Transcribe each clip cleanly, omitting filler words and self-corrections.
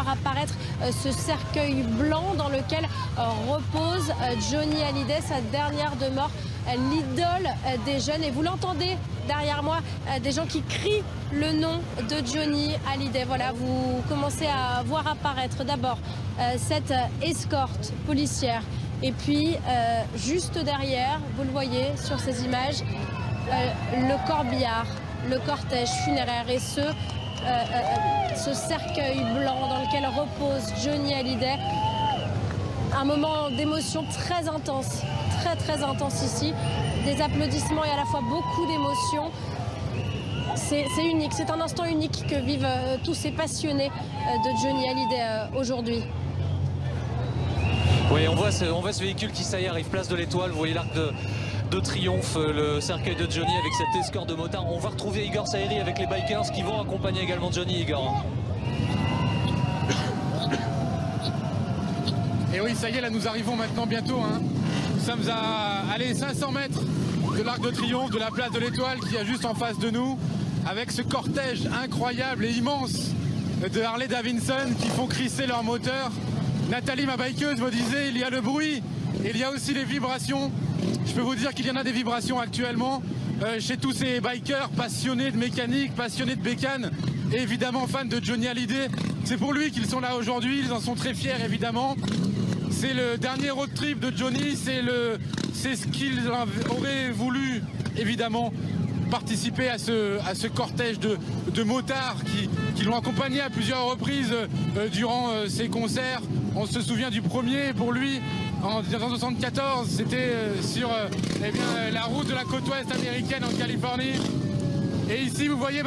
voir apparaître ce cercueil blanc dans lequel repose Johnny Hallyday, sa dernière demeure, l'idole des jeunes. Et vous l'entendez derrière moi, des gens qui crient le nom de Johnny Hallyday. Voilà, vous commencez à voir apparaître d'abord cette escorte policière. Et puis, juste derrière, vous le voyez sur ces images, le corbillard, le cortège funéraire et ce cercueil blanc dans lequel repose Johnny Hallyday. Un moment d'émotion très intense ici. Des applaudissements et à la fois beaucoup d'émotions. C'est unique, c'est un instant unique que vivent tous ces passionnés de Johnny Hallyday aujourd'hui. Oui, on voit ce véhicule qui, ça y est, arrive place de l'Étoile. Vous voyez l'arc de triomphe, le cercueil de Johnny avec cette escorte de motards. On va retrouver Igor Saïri avec les bikers qui vont accompagner également Johnny, Igor. Et oui, ça y est, là nous arrivons maintenant bientôt. Nous sommes à 500 mètres de l'Arc de Triomphe, de la place de l'Étoile qui est juste en face de nous, avec ce cortège incroyable et immense de Harley Davidson qui font crisser leur moteur. Nathalie, ma bikeuse, me disait il y a le bruit, et il y a aussi les vibrations. Je peux vous dire qu'il y en a des vibrations actuellement chez tous ces bikers passionnés de mécanique, passionnés de bécane et évidemment fans de Johnny Hallyday. C'est pour lui qu'ils sont là aujourd'hui, ils en sont très fiers évidemment. C'est le dernier road trip de Johnny, c'est ce qu'ils auraient voulu évidemment participer à ce cortège de motards qui l'ont accompagné à plusieurs reprises durant ses concerts. On se souvient du premier pour lui en 1974, c'était sur la route de la côte ouest américaine en Californie. Et ici vous voyez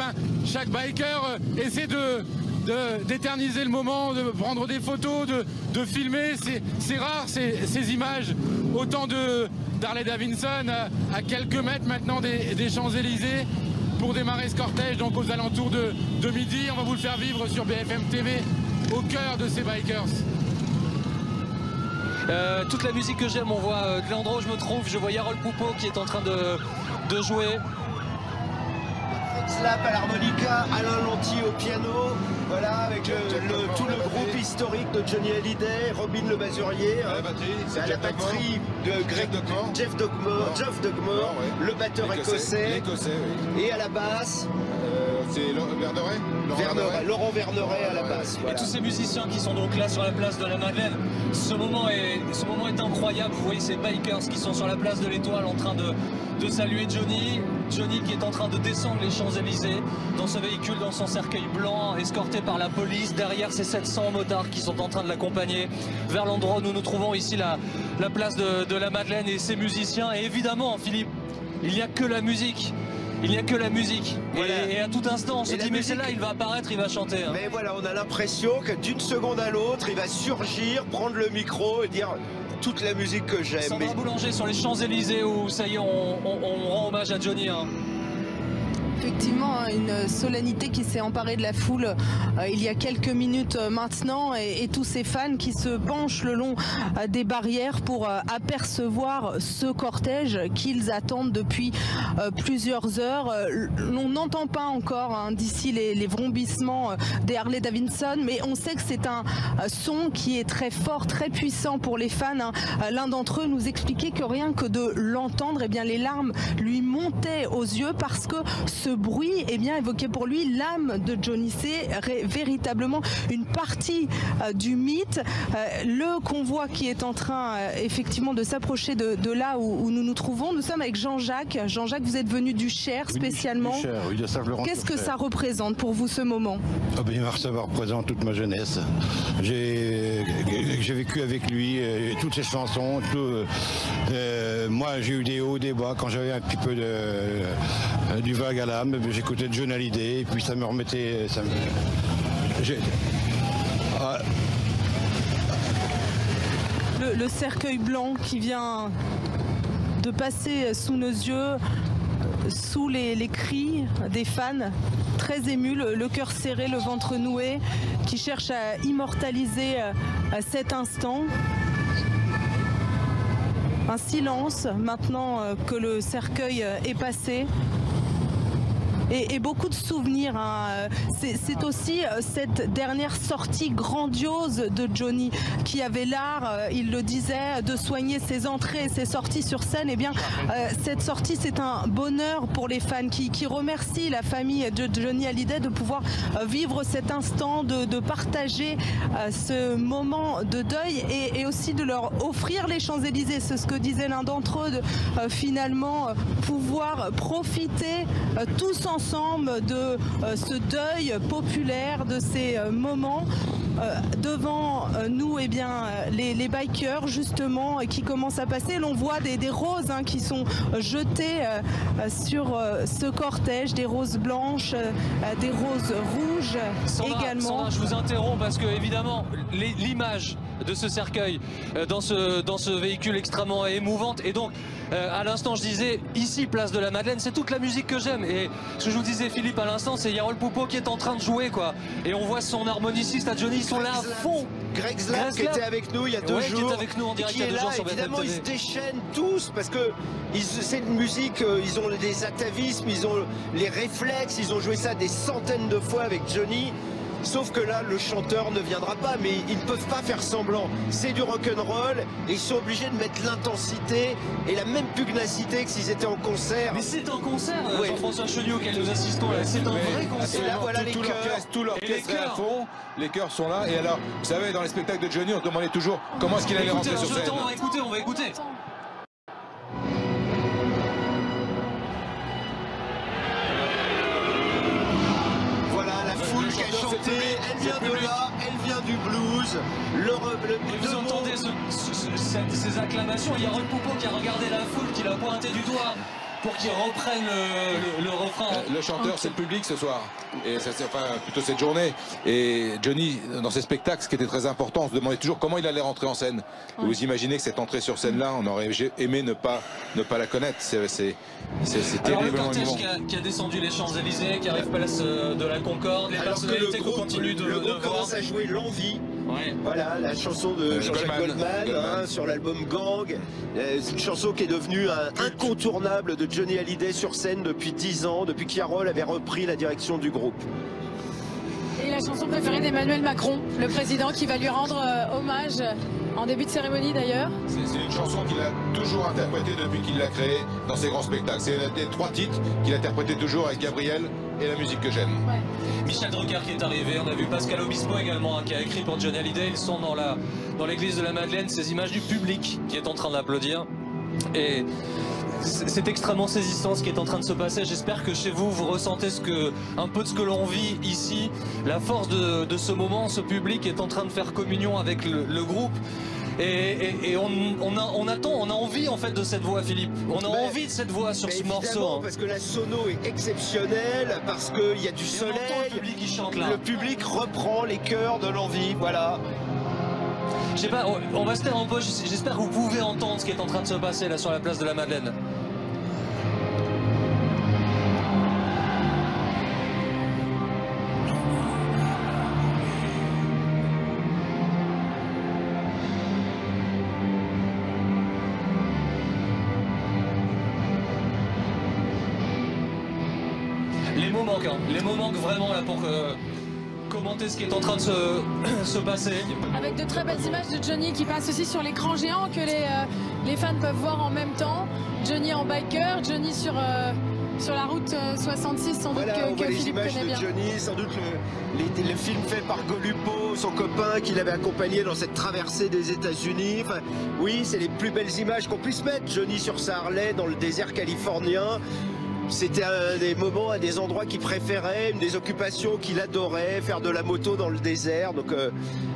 chaque biker essaie d'éterniser le moment, de prendre des photos, de filmer. C'est rare ces images, autant d'Harley Davidson à quelques mètres maintenant des Champs-Élysées pour démarrer ce cortège, donc aux alentours de midi. On va vous le faire vivre sur BFM TV, au cœur de ces bikers. Toute la musique que j'aime, on voit de l'endroit où je me trouve, je vois Yarol Poupeau qui est en train de jouer. Slap à l'harmonica, Alain Lanty au piano, voilà, avec tout le groupe historique de Johnny Hallyday, Robin Le Mazurier, c'est à la batterie de Jeff Dugmore, ouais. Le batteur écossais, oui. Et à la basse, c'est Laurent Verneret à la basse. Voilà. Et tous ces musiciens qui sont donc là sur la place de la Madeleine, ce moment est incroyable. Vous voyez ces bikers qui sont sur la place de l'Étoile en train de saluer Johnny qui est en train de descendre les Champs-Élysées dans ce véhicule, dans son cercueil blanc, escorté par la police. Derrière ces 700 motards qui sont en train de l'accompagner vers l'endroit où nous nous trouvons ici, la place de la Madeleine, et ces musiciens. Et évidemment, Philippe, il n'y a que la musique. Il n'y a que la musique. Voilà. Et à tout instant, on se dit, mais c'est là, il va apparaître, il va chanter. Mais voilà, on a l'impression que d'une seconde à l'autre, il va surgir, prendre le micro et dire toute la musique que j'aime. Sandra Boulanger sur les Champs-Élysées, où ça y est, on rend hommage à Johnny. Effectivement, une solennité qui s'est emparée de la foule il y a quelques minutes maintenant, et tous ces fans qui se penchent le long des barrières pour apercevoir ce cortège qu'ils attendent depuis plusieurs heures. On n'entend pas encore d'ici les vrombissements des Harley Davidson, mais on sait que c'est un son qui est très fort, très puissant pour les fans. L'un d'entre eux nous expliquait que rien que de l'entendre, eh bien, les larmes lui montaient aux yeux, parce que ce bruit évoquait pour lui l'âme de Johnny. C'est véritablement une partie du mythe. Le convoi qui est en train effectivement de s'approcher de là où nous nous trouvons. Nous sommes avec Jean-Jacques. Jean-Jacques, vous êtes venu du Cher spécialement. Du Cher, oui, de Saint-Laurent. Qu'est-ce que ça représente pour vous ce moment? Ça représente toute ma jeunesse. J'ai vécu avec lui toutes ses chansons. Moi, j'ai eu des hauts, des bas. Quand j'avais un petit peu du vague à l'âme, j'écoutais Johnny Hallyday, et puis ça me remettait... Le cercueil blanc qui vient de passer sous nos yeux, sous les cris des fans, très émus, le cœur serré, le ventre noué, qui cherchent à immortaliser cet instant. Un silence maintenant que le cercueil est passé. et beaucoup de souvenirs, hein. C'est aussi cette dernière sortie grandiose de Johnny qui avait l'art, il le disait, de soigner ses entrées et ses sorties sur scène. Et bien cette sortie, c'est un bonheur pour les fans qui remercient la famille de Johnny Hallyday de pouvoir vivre cet instant, de partager ce moment de deuil et aussi de leur offrir les Champs-Élysées. C'est ce que disait l'un d'entre eux, de finalement pouvoir profiter tous ensemble de ce deuil populaire, de ces moments. Devant nous, eh bien, les bikers justement qui commencent à passer. L'on voit des roses, hein, qui sont jetées sur ce cortège, des roses blanches, des roses rouges également. Sandra, je vous interromps parce que évidemment l'image de ce cercueil dans ce véhicule extrêmement émouvante, et donc à l'instant je disais ici place de la Madeleine, c'est toute la musique que j'aime, et ce que je vous disais Philippe à l'instant, c'est Yarol Poupeau qui est en train de jouer quoi, et on voit son harmoniciste à Johnny, ils sont là à fond. Greg Zlap qui était avec nous il y a 2 jours, qui est avec nous en direct il y a 2 jours sur BFM évidemment TV. Ils se déchaînent tous parce que c'est une musique, ils ont des atavismes, ils ont les réflexes, ils ont joué ça des centaines de fois avec Johnny. Sauf que là, le chanteur ne viendra pas, mais ils ne peuvent pas faire semblant. C'est du rock'n'roll et ils sont obligés de mettre l'intensité et la même pugnacité que s'ils étaient en concert. Mais c'est un concert, Jean-François Cheniot, auquel nous assistons là. C'est un vrai concert. Et là, voilà les chœurs. Tout l'orchestre est à fond, les chœurs sont là. Et alors, vous savez, dans les spectacles de Johnny, on se demandait toujours comment est-ce qu'il allait rentrer sur scène. On va écouter. Elle vient de là, elle vient du blues. Et vous entendez ces acclamations. Il y a Yarol Poupeau qui a regardé la foule, qui l'a pointé du doigt pour qu'il reprenne le refrain. Le chanteur, c'est le public ce soir. Et ça, c'est plutôt cette journée. Et Johnny, dans ses spectacles, ce qui était très important, on se demandait toujours comment il allait rentrer en scène. Ouais. Vous imaginez que cette entrée sur scène-là, on aurait aimé ne pas la connaître. C'est terriblement émouvant. Le cortège qui a descendu les Champs-Élysées, qui arrive place de la Concorde, les personnalités qu'on continue de voir. Le groupe commence à jouer L'Envie. Ouais. Voilà, la chanson de Jean-Jacques Goldman, sur l'album Gang. C'est une chanson qui est devenue un incontournable de Johnny Hallyday sur scène depuis 10 ans, depuis qu'Yarol avait repris la direction du groupe. Et la chanson préférée d'Emmanuel Macron, le président, qui va lui rendre hommage en début de cérémonie d'ailleurs. C'est une chanson qu'il a toujours interprétée depuis qu'il l'a créée dans ses grands spectacles. C'est les 3 titres qu'il interprétait toujours avec Gabriel et La musique que j'aime. Ouais. Michel Drucker qui est arrivé, on a vu Pascal Obispo également, qui a écrit pour Johnny Hallyday. Ils sont dans l'église de la Madeleine, ces images du public qui est en train d'applaudir. Et c'est extrêmement saisissant ce qui est en train de se passer. J'espère que chez vous, vous ressentez un peu de ce que l'on vit ici. La force de ce moment, ce public est en train de faire communion avec le groupe. Et on attend, on a envie en fait de cette voix, Philippe. On a envie de cette voix sur ce morceau. Hein. Parce que la sono est exceptionnelle, parce qu'il y a du soleil. Le public qui chante là. Le public reprend les chœurs de l'envie, voilà. Je sais pas, on va se taire un peu, j'espère que vous pouvez entendre ce qui est en train de se passer là sur la place de la Madeleine. Les mots manquent vraiment là pour commenter ce qui est en train de se passer. Avec de très belles images de Johnny qui passe aussi sur l'écran géant que les fans peuvent voir en même temps. Johnny en biker, Johnny sur la route 66, sans doute voilà, que Philippe connaît bien. Johnny, sans doute le film fait par Golupo, son copain qui l'avait accompagné dans cette traversée des États-Unis. Enfin, oui, c'est les plus belles images qu'on puisse mettre. Johnny sur sa Harley dans le désert californien. C'était un des moments, un des endroits qu'il préférait, une des occupations qu'il adorait, faire de la moto dans le désert. Donc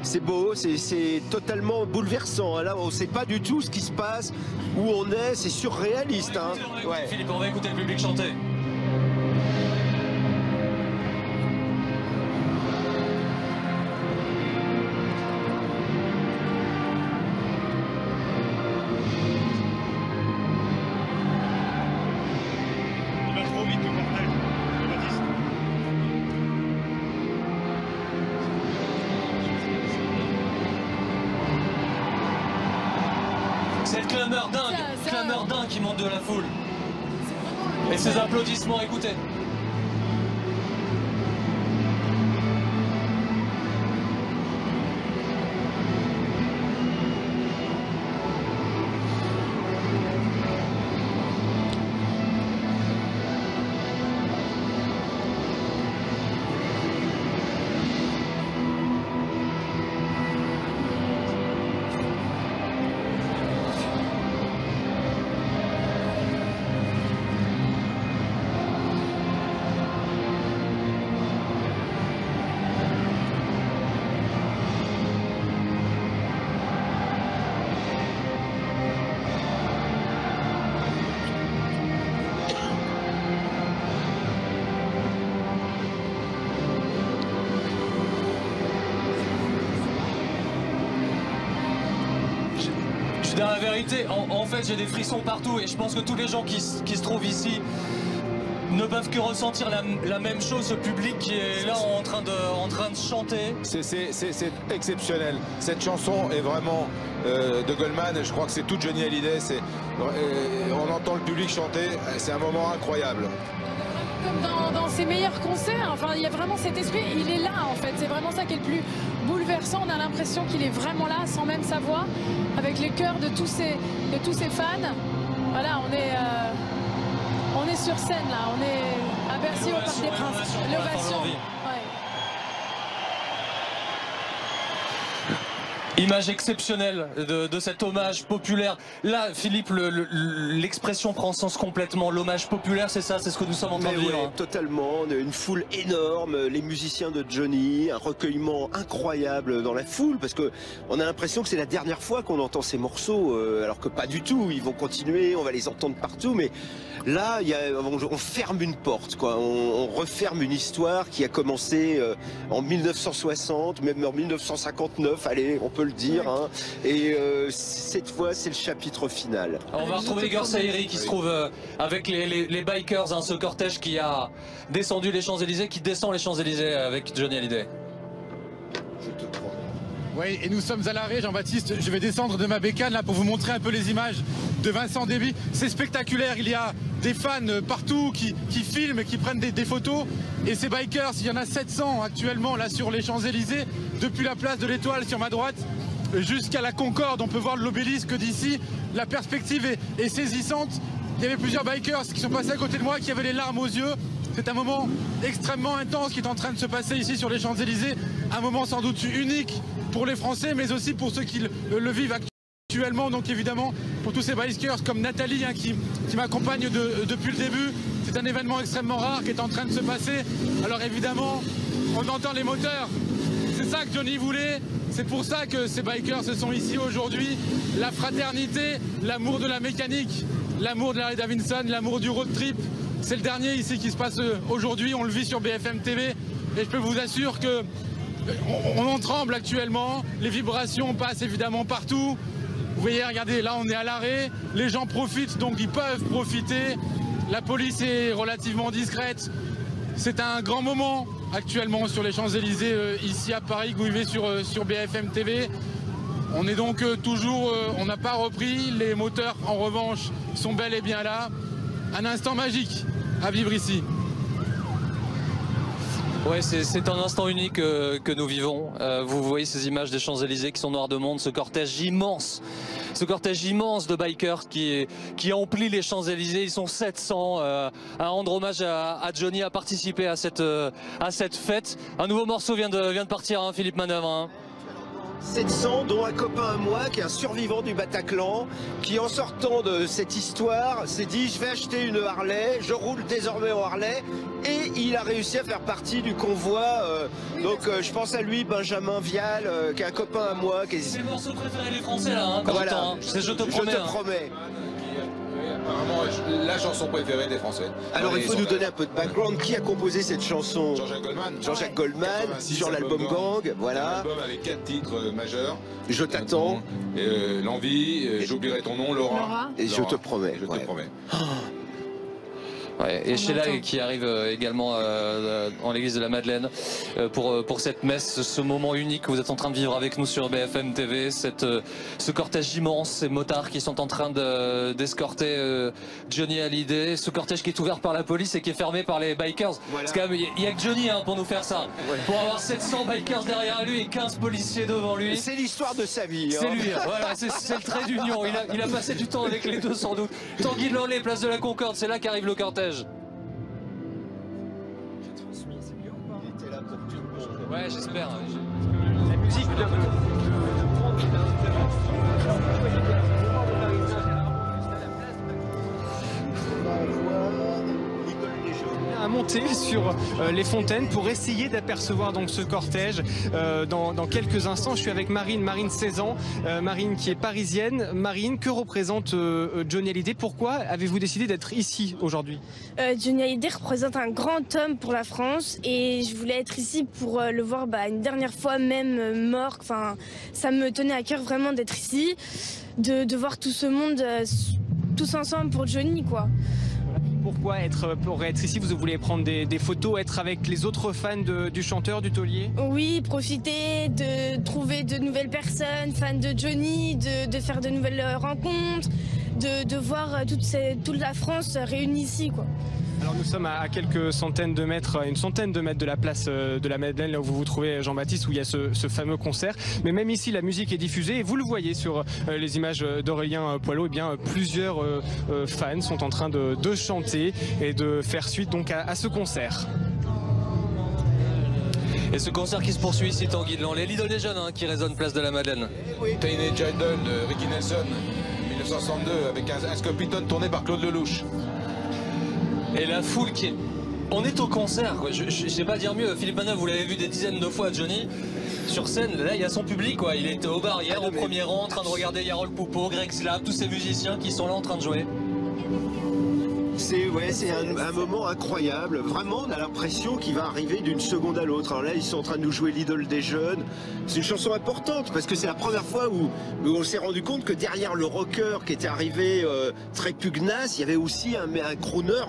c'est beau, c'est totalement bouleversant. Là, on ne sait pas du tout ce qui se passe, où on est, c'est surréaliste. On va écouter, Philippe, on va écouter le public chanter. Cette clameur dingue qui monte de la foule. Et ces applaudissements, écoutez. Dans la vérité, en fait, j'ai des frissons partout et je pense que tous les gens qui se trouvent ici ne peuvent que ressentir la même chose, ce public qui est là en train de chanter. C'est exceptionnel. Cette chanson est vraiment de Goldman. Je crois que c'est tout Johnny Hallyday. On entend le public chanter. C'est un moment incroyable. Comme dans ses meilleurs concerts, enfin, il y a vraiment cet esprit. Il est là, en fait. C'est vraiment ça qui est le plus bouleversant. On a l'impression qu'il est vraiment là, sans même sa voix, avec les chœurs de tous ses fans. Voilà, on est sur scène là, on est à Bercy au Parc des Princes. L'ovation. Image exceptionnelle de cet hommage populaire. Là, Philippe, l'expression prend sens complètement. L'hommage populaire, c'est ça, c'est ce que nous sommes en train de vivre. Oui, totalement. Une foule énorme, les musiciens de Johnny, un recueillement incroyable dans la foule, parce que on a l'impression que c'est la dernière fois qu'on entend ces morceaux, alors que pas du tout. Ils vont continuer, on va les entendre partout, mais là, on ferme une porte, quoi. On referme une histoire qui a commencé en 1960, même en 1959. Allez, on peut le dire, hein. Et cette fois c'est le chapitre final. On va retrouver Igor Saïri qui se trouve avec les bikers, hein, ce cortège qui a descendu les Champs-Élysées, qui descend les Champs-Élysées avec Johnny Hallyday. Oui, et nous sommes à l'arrêt, Jean-Baptiste. Je vais descendre de ma bécane là pour vous montrer un peu les images de Vincent Déby. C'est spectaculaire, il y a des fans partout qui filment et qui prennent des photos. Et ces bikers, il y en a 700 actuellement là sur les Champs-Élysées, depuis la place de l'Étoile sur ma droite jusqu'à la Concorde. On peut voir l'obélisque d'ici. La perspective est saisissante. Il y avait plusieurs bikers qui sont passés à côté de moi, qui avaient les larmes aux yeux. C'est un moment extrêmement intense qui est en train de se passer ici sur les Champs-Élysées. Un moment sans doute unique pour les Français, mais aussi pour ceux qui le vivent actuellement. Donc évidemment, pour tous ces bikers comme Nathalie, hein, qui m'accompagne depuis le début. C'est un événement extrêmement rare qui est en train de se passer. Alors évidemment, on entend les moteurs. C'est ça que Johnny voulait. C'est pour ça que ces bikers se sont ici aujourd'hui. La fraternité, l'amour de la mécanique, l'amour de la Harley-Davidson, l'amour du road trip. C'est le dernier ici qui se passe aujourd'hui. On le vit sur BFM TV. Et je peux vous assurer que on en tremble actuellement. Les vibrations passent évidemment partout. Vous voyez, regardez, là on est à l'arrêt. Les gens profitent, donc ils peuvent profiter. La police est relativement discrète. C'est un grand moment actuellement sur les Champs-Élysées, ici à Paris, que vous vivez sur BFM TV. On est donc toujours, on n'a pas repris. Les moteurs, en revanche, sont bel et bien là. Un instant magique à vivre ici. Ouais, c'est un instant unique que nous vivons. Vous voyez ces images des Champs-Élysées qui sont noires de monde, ce cortège immense de bikers qui emplit les Champs-Élysées. Ils sont 700 à rendre hommage à Johnny, à participer à cette fête. Un nouveau morceau vient de partir, hein, Philippe Manœuvre. Hein. 700, dont un copain à moi qui est un survivant du Bataclan, qui en sortant de cette histoire s'est dit je vais acheter une Harley, je roule désormais en Harley, et il a réussi à faire partie du convoi. Donc je pense à lui, Benjamin Vial, qui est un copain à moi. C'est le morceau préféré des Français là, hein, voilà. temps, hein. C'est Je te promets. Apparemment, la chanson préférée des Français. Alors il faut nous donner un peu de background. Qui a composé cette chanson? Jean-Jacques Goldman, sur l'album Gang, voilà. L'album avec 4 titres majeurs. Je t'attends. L'envie, j'oublierai ton nom, Laura. Et Laura. Je te promets. Je te promets. Ouais, et Sheila qui arrive également en l'église de la Madeleine pour cette messe, ce moment unique que vous êtes en train de vivre avec nous sur BFM TV, ce cortège immense, ces motards qui sont en train d'escorter Johnny Hallyday, ce cortège qui est ouvert par la police et qui est fermé par les bikers. Voilà. Parce qu'il n'y a que Johnny, hein, pour nous faire ça. Ouais. Pour avoir 700 bikers derrière lui et 15 policiers devant lui. C'est l'histoire de sa vie. C'est lui, voilà, c'est le trait d'union. Il a passé du temps avec les deux sans doute. Tanguy de Launay, place de la Concorde, c'est là qu'arrive le cortège. Ouais, j'espère. La musique vient de... À monter. monter sur les fontaines pour essayer d'apercevoir donc ce cortège. Dans quelques instants, je suis avec Marine, 16 ans, Marine qui est parisienne. Marine, que représente Johnny Hallyday? Pourquoi avez-vous décidé d'être ici aujourd'hui? Johnny Hallyday représente un grand homme pour la France et je voulais être ici pour le voir une dernière fois, même mort. Enfin, ça me tenait à cœur vraiment d'être ici, de voir tout ce monde tous ensemble pour Johnny, quoi. Pourquoi pour être ici, vous voulez prendre des photos, être avec les autres fans du chanteur, du taulier? Oui, profiter de trouver de nouvelles personnes, fans de Johnny, de faire de nouvelles rencontres, de voir toute la France réunie ici, quoi. Alors nous sommes à quelques centaines de mètres, une centaine de mètres de la place de la Madeleine, là où vous vous trouvez, Jean-Baptiste, où il y a ce fameux concert. Mais même ici, la musique est diffusée et vous le voyez sur les images d'Aurélien Poilot, et bien plusieurs fans sont en train de chanter et de faire suite donc à ce concert. Et ce concert qui se poursuit ici, Tanguy Delan, l'idole des jeunes qui résonne place de la Madeleine. Teenage Idol de Ricky Nelson, 1962, avec un Scopitone tourné par Claude Lelouch. Et la foule qui est... On est au concert, quoi. Je sais pas dire mieux. Philippe Manœuvre, vous l'avez vu des dizaines de fois, Johnny, sur scène. Là, il y a son public, quoi. Il était au bar hier, au premier rang, en train de regarder Yarol Poupeau, Greg Slap, tous ces musiciens qui sont là en train de jouer. C'est un moment incroyable. Vraiment, on a l'impression qu'il va arriver d'une seconde à l'autre. Alors là, ils sont en train de nous jouer l'idole des jeunes. C'est une chanson importante parce que c'est la première fois où on s'est rendu compte que derrière le rocker qui était arrivé très pugnace, il y avait aussi un crooner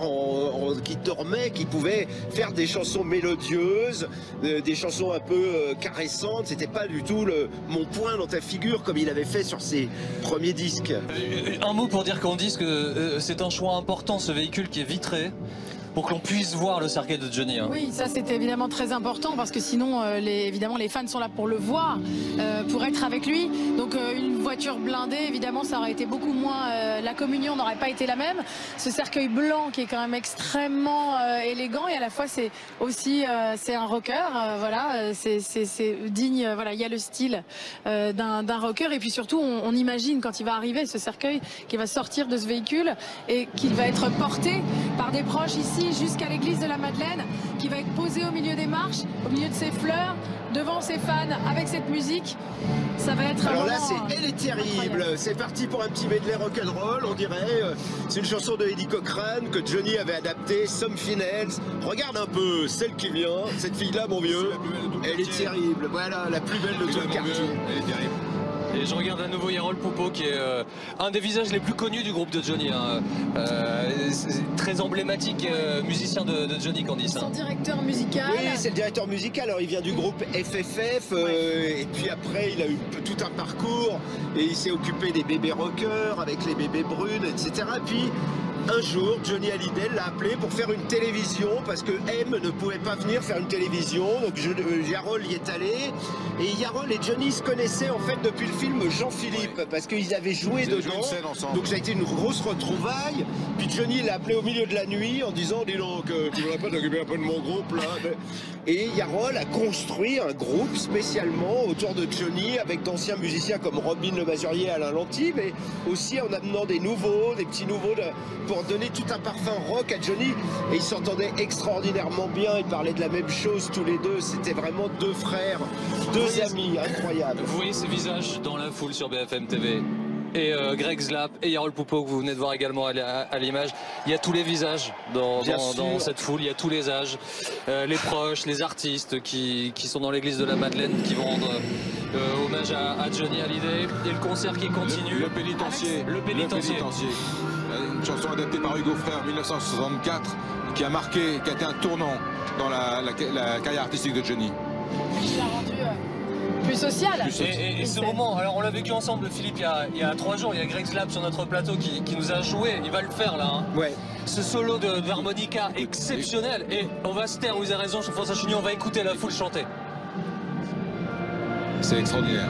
qui dormait, qui pouvait faire des chansons mélodieuses, des chansons un peu caressantes. C'était pas du tout mon poing dans ta figure comme il avait fait sur ses premiers disques. Un mot pour dire qu'on dise que c'est un choix important, ce véhicule qui est vitré, pour que l'on puisse voir le cercueil de Johnny. Oui, ça c'est évidemment très important parce que sinon, évidemment, les fans sont là pour le voir, pour être avec lui. Donc une voiture blindée, évidemment, ça aurait été beaucoup moins... la communion n'aurait pas été la même. Ce cercueil blanc qui est quand même extrêmement élégant et à la fois c'est aussi c'est un rocker. Voilà, c'est digne. Voilà, il y a le style d'un rocker et puis surtout, on imagine quand il va arriver ce cercueil qui va sortir de ce véhicule et qu'il va être porté par des proches ici jusqu'à l'église de la Madeleine, qui va être posé au milieu des marches, au milieu de ses fleurs, devant ses fans, avec cette musique. Ça va être un Alors là, moment, elle est terrible. C'est parti pour un petit medley rock'n'roll, on dirait. C'est une chanson de Eddie Cochran que Johnny avait adaptée, Something Else. Regarde un peu celle qui vient. Cette fille-là, mon vieux, elle est terrible. Voilà, la plus belle de tout le quartier. Elle est terrible. Et je regarde à nouveau Yarol Poupeau qui est un des visages les plus connus du groupe de Johnny. Très emblématique musicien de Johnny Candice. Son directeur musical. Oui, c'est le directeur musical. Alors il vient du groupe FFF et puis après il a eu tout un parcours et il s'est occupé des bébés rockers avec les bébés brunes, etc. Et puis un jour, Johnny Hallyday l'a appelé pour faire une télévision parce que M ne pouvait pas venir faire une télévision. Donc Yarol y est allé. Et Yarol et Johnny se connaissaient en fait depuis le film Jean-Philippe parce qu'ils avaient joué dedans. Donc ça a été une grosse retrouvaille. Puis Johnny l'a appelé au milieu de la nuit en disant « Dis donc, tu voudrais pas t'occuper un peu de mon groupe là ?» Et Yarol a construit un groupe spécialement autour de Johnny avec d'anciens musiciens comme Robin Le Masurier et Alain Lanty, mais aussi en amenant des nouveaux, des petits nouveaux pour donner tout un parfum rock à Johnny. Et ils s'entendaient extraordinairement bien, ils parlaient de la même chose tous les deux. C'était vraiment deux frères, deux amis incroyables. Vous voyez ces visages dans la foule sur BFM TV. Et Greg Slap et Yarol Poupeau que vous venez de voir également à l'image. Il y a tous les visages dans cette foule, il y a tous les âges, les proches, les artistes qui sont dans l'église de la Madeleine, qui vont rendre hommage à Johnny Hallyday. Et le concert qui continue. Le pénitencier. Le pénitencier. Une chanson adaptée par Hugo Frère en 1964 qui a marqué, qui a été un tournant dans la carrière artistique de Johnny. Qui l'a rendu plus social. Et ce moment, alors on l'a vécu ensemble, Philippe, il y a 3 jours, il y a Greg Slap sur notre plateau qui nous a joué, il va le faire là. Hein. Ouais. Ce solo d'harmonica exceptionnel. Et on va se taire, vous avez raison, sur François Chignon, on va écouter la foule chanter. C'est extraordinaire.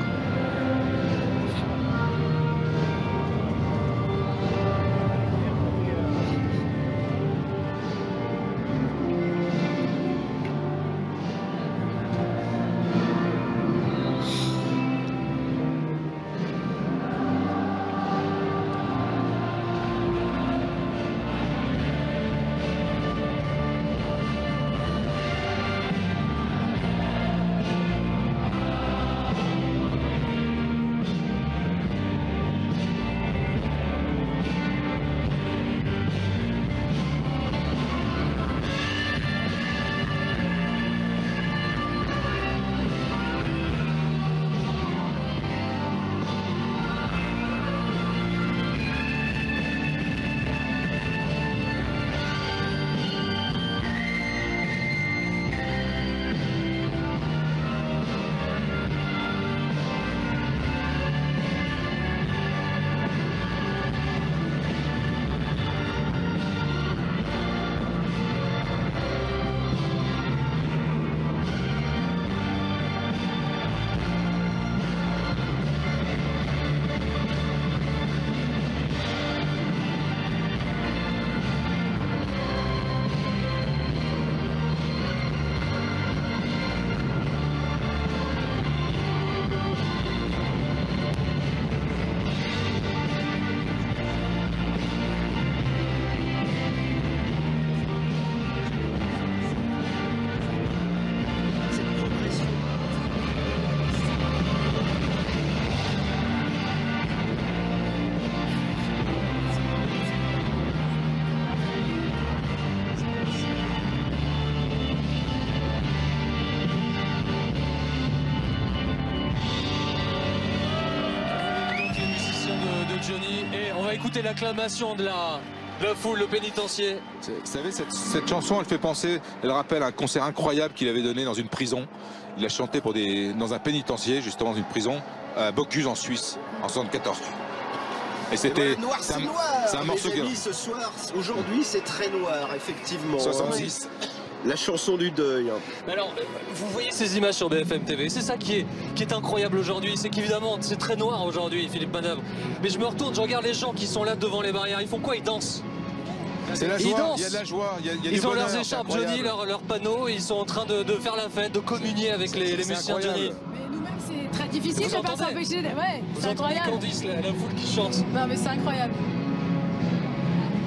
Johnny. Et on va écouter l'acclamation de la foule, le pénitencier. Vous savez, cette chanson, elle fait penser, elle rappelle un concert incroyable qu'il avait donné dans une prison. Il a chanté dans un pénitencier, justement dans une prison, à Bocuse en Suisse, en 1974. Et c'était c'est un morceau qui ce soir, aujourd'hui c'est très noir, effectivement. 66. La chanson du deuil. Alors, vous voyez ces images sur BFM TV, c'est ça qui est incroyable aujourd'hui, c'est qu'évidemment c'est très noir aujourd'hui, Philippe Manœuvre. Mais je me retourne, je regarde les gens qui sont là devant les barrières, ils font quoi? Ils dancent. C'est la joie, il y a de la joie, ils ont leurs écharpes Johnny, leurs panneaux, ils sont en train de faire la fête, de communier avec les musiciens Johnny. Mais nous-mêmes c'est très difficile de pas s'empêcher. Ouais, c'est incroyable. Candice, la foule qui chante. Non mais c'est incroyable.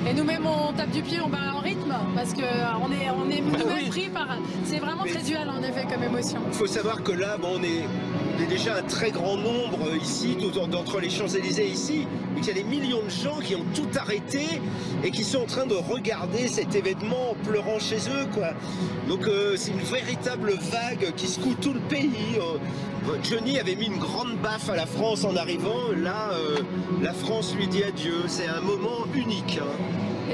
Et nous-mêmes on tape du pied, on bat en rythme parce qu'on est nous-mêmes pris par. C'est vraiment très dual en effet comme émotion. Il faut savoir que là, on est déjà un très grand nombre ici, tout entre les Champs-Élysées ici, et qu'il y a des millions de gens qui ont tout arrêté et qui sont en train de regarder cet événement en pleurant chez eux, quoi. Donc c'est une véritable vague qui secoue tout le pays. Johnny avait mis une grande baffe à la France en arrivant. Là, la France lui dit adieu. C'est un moment unique.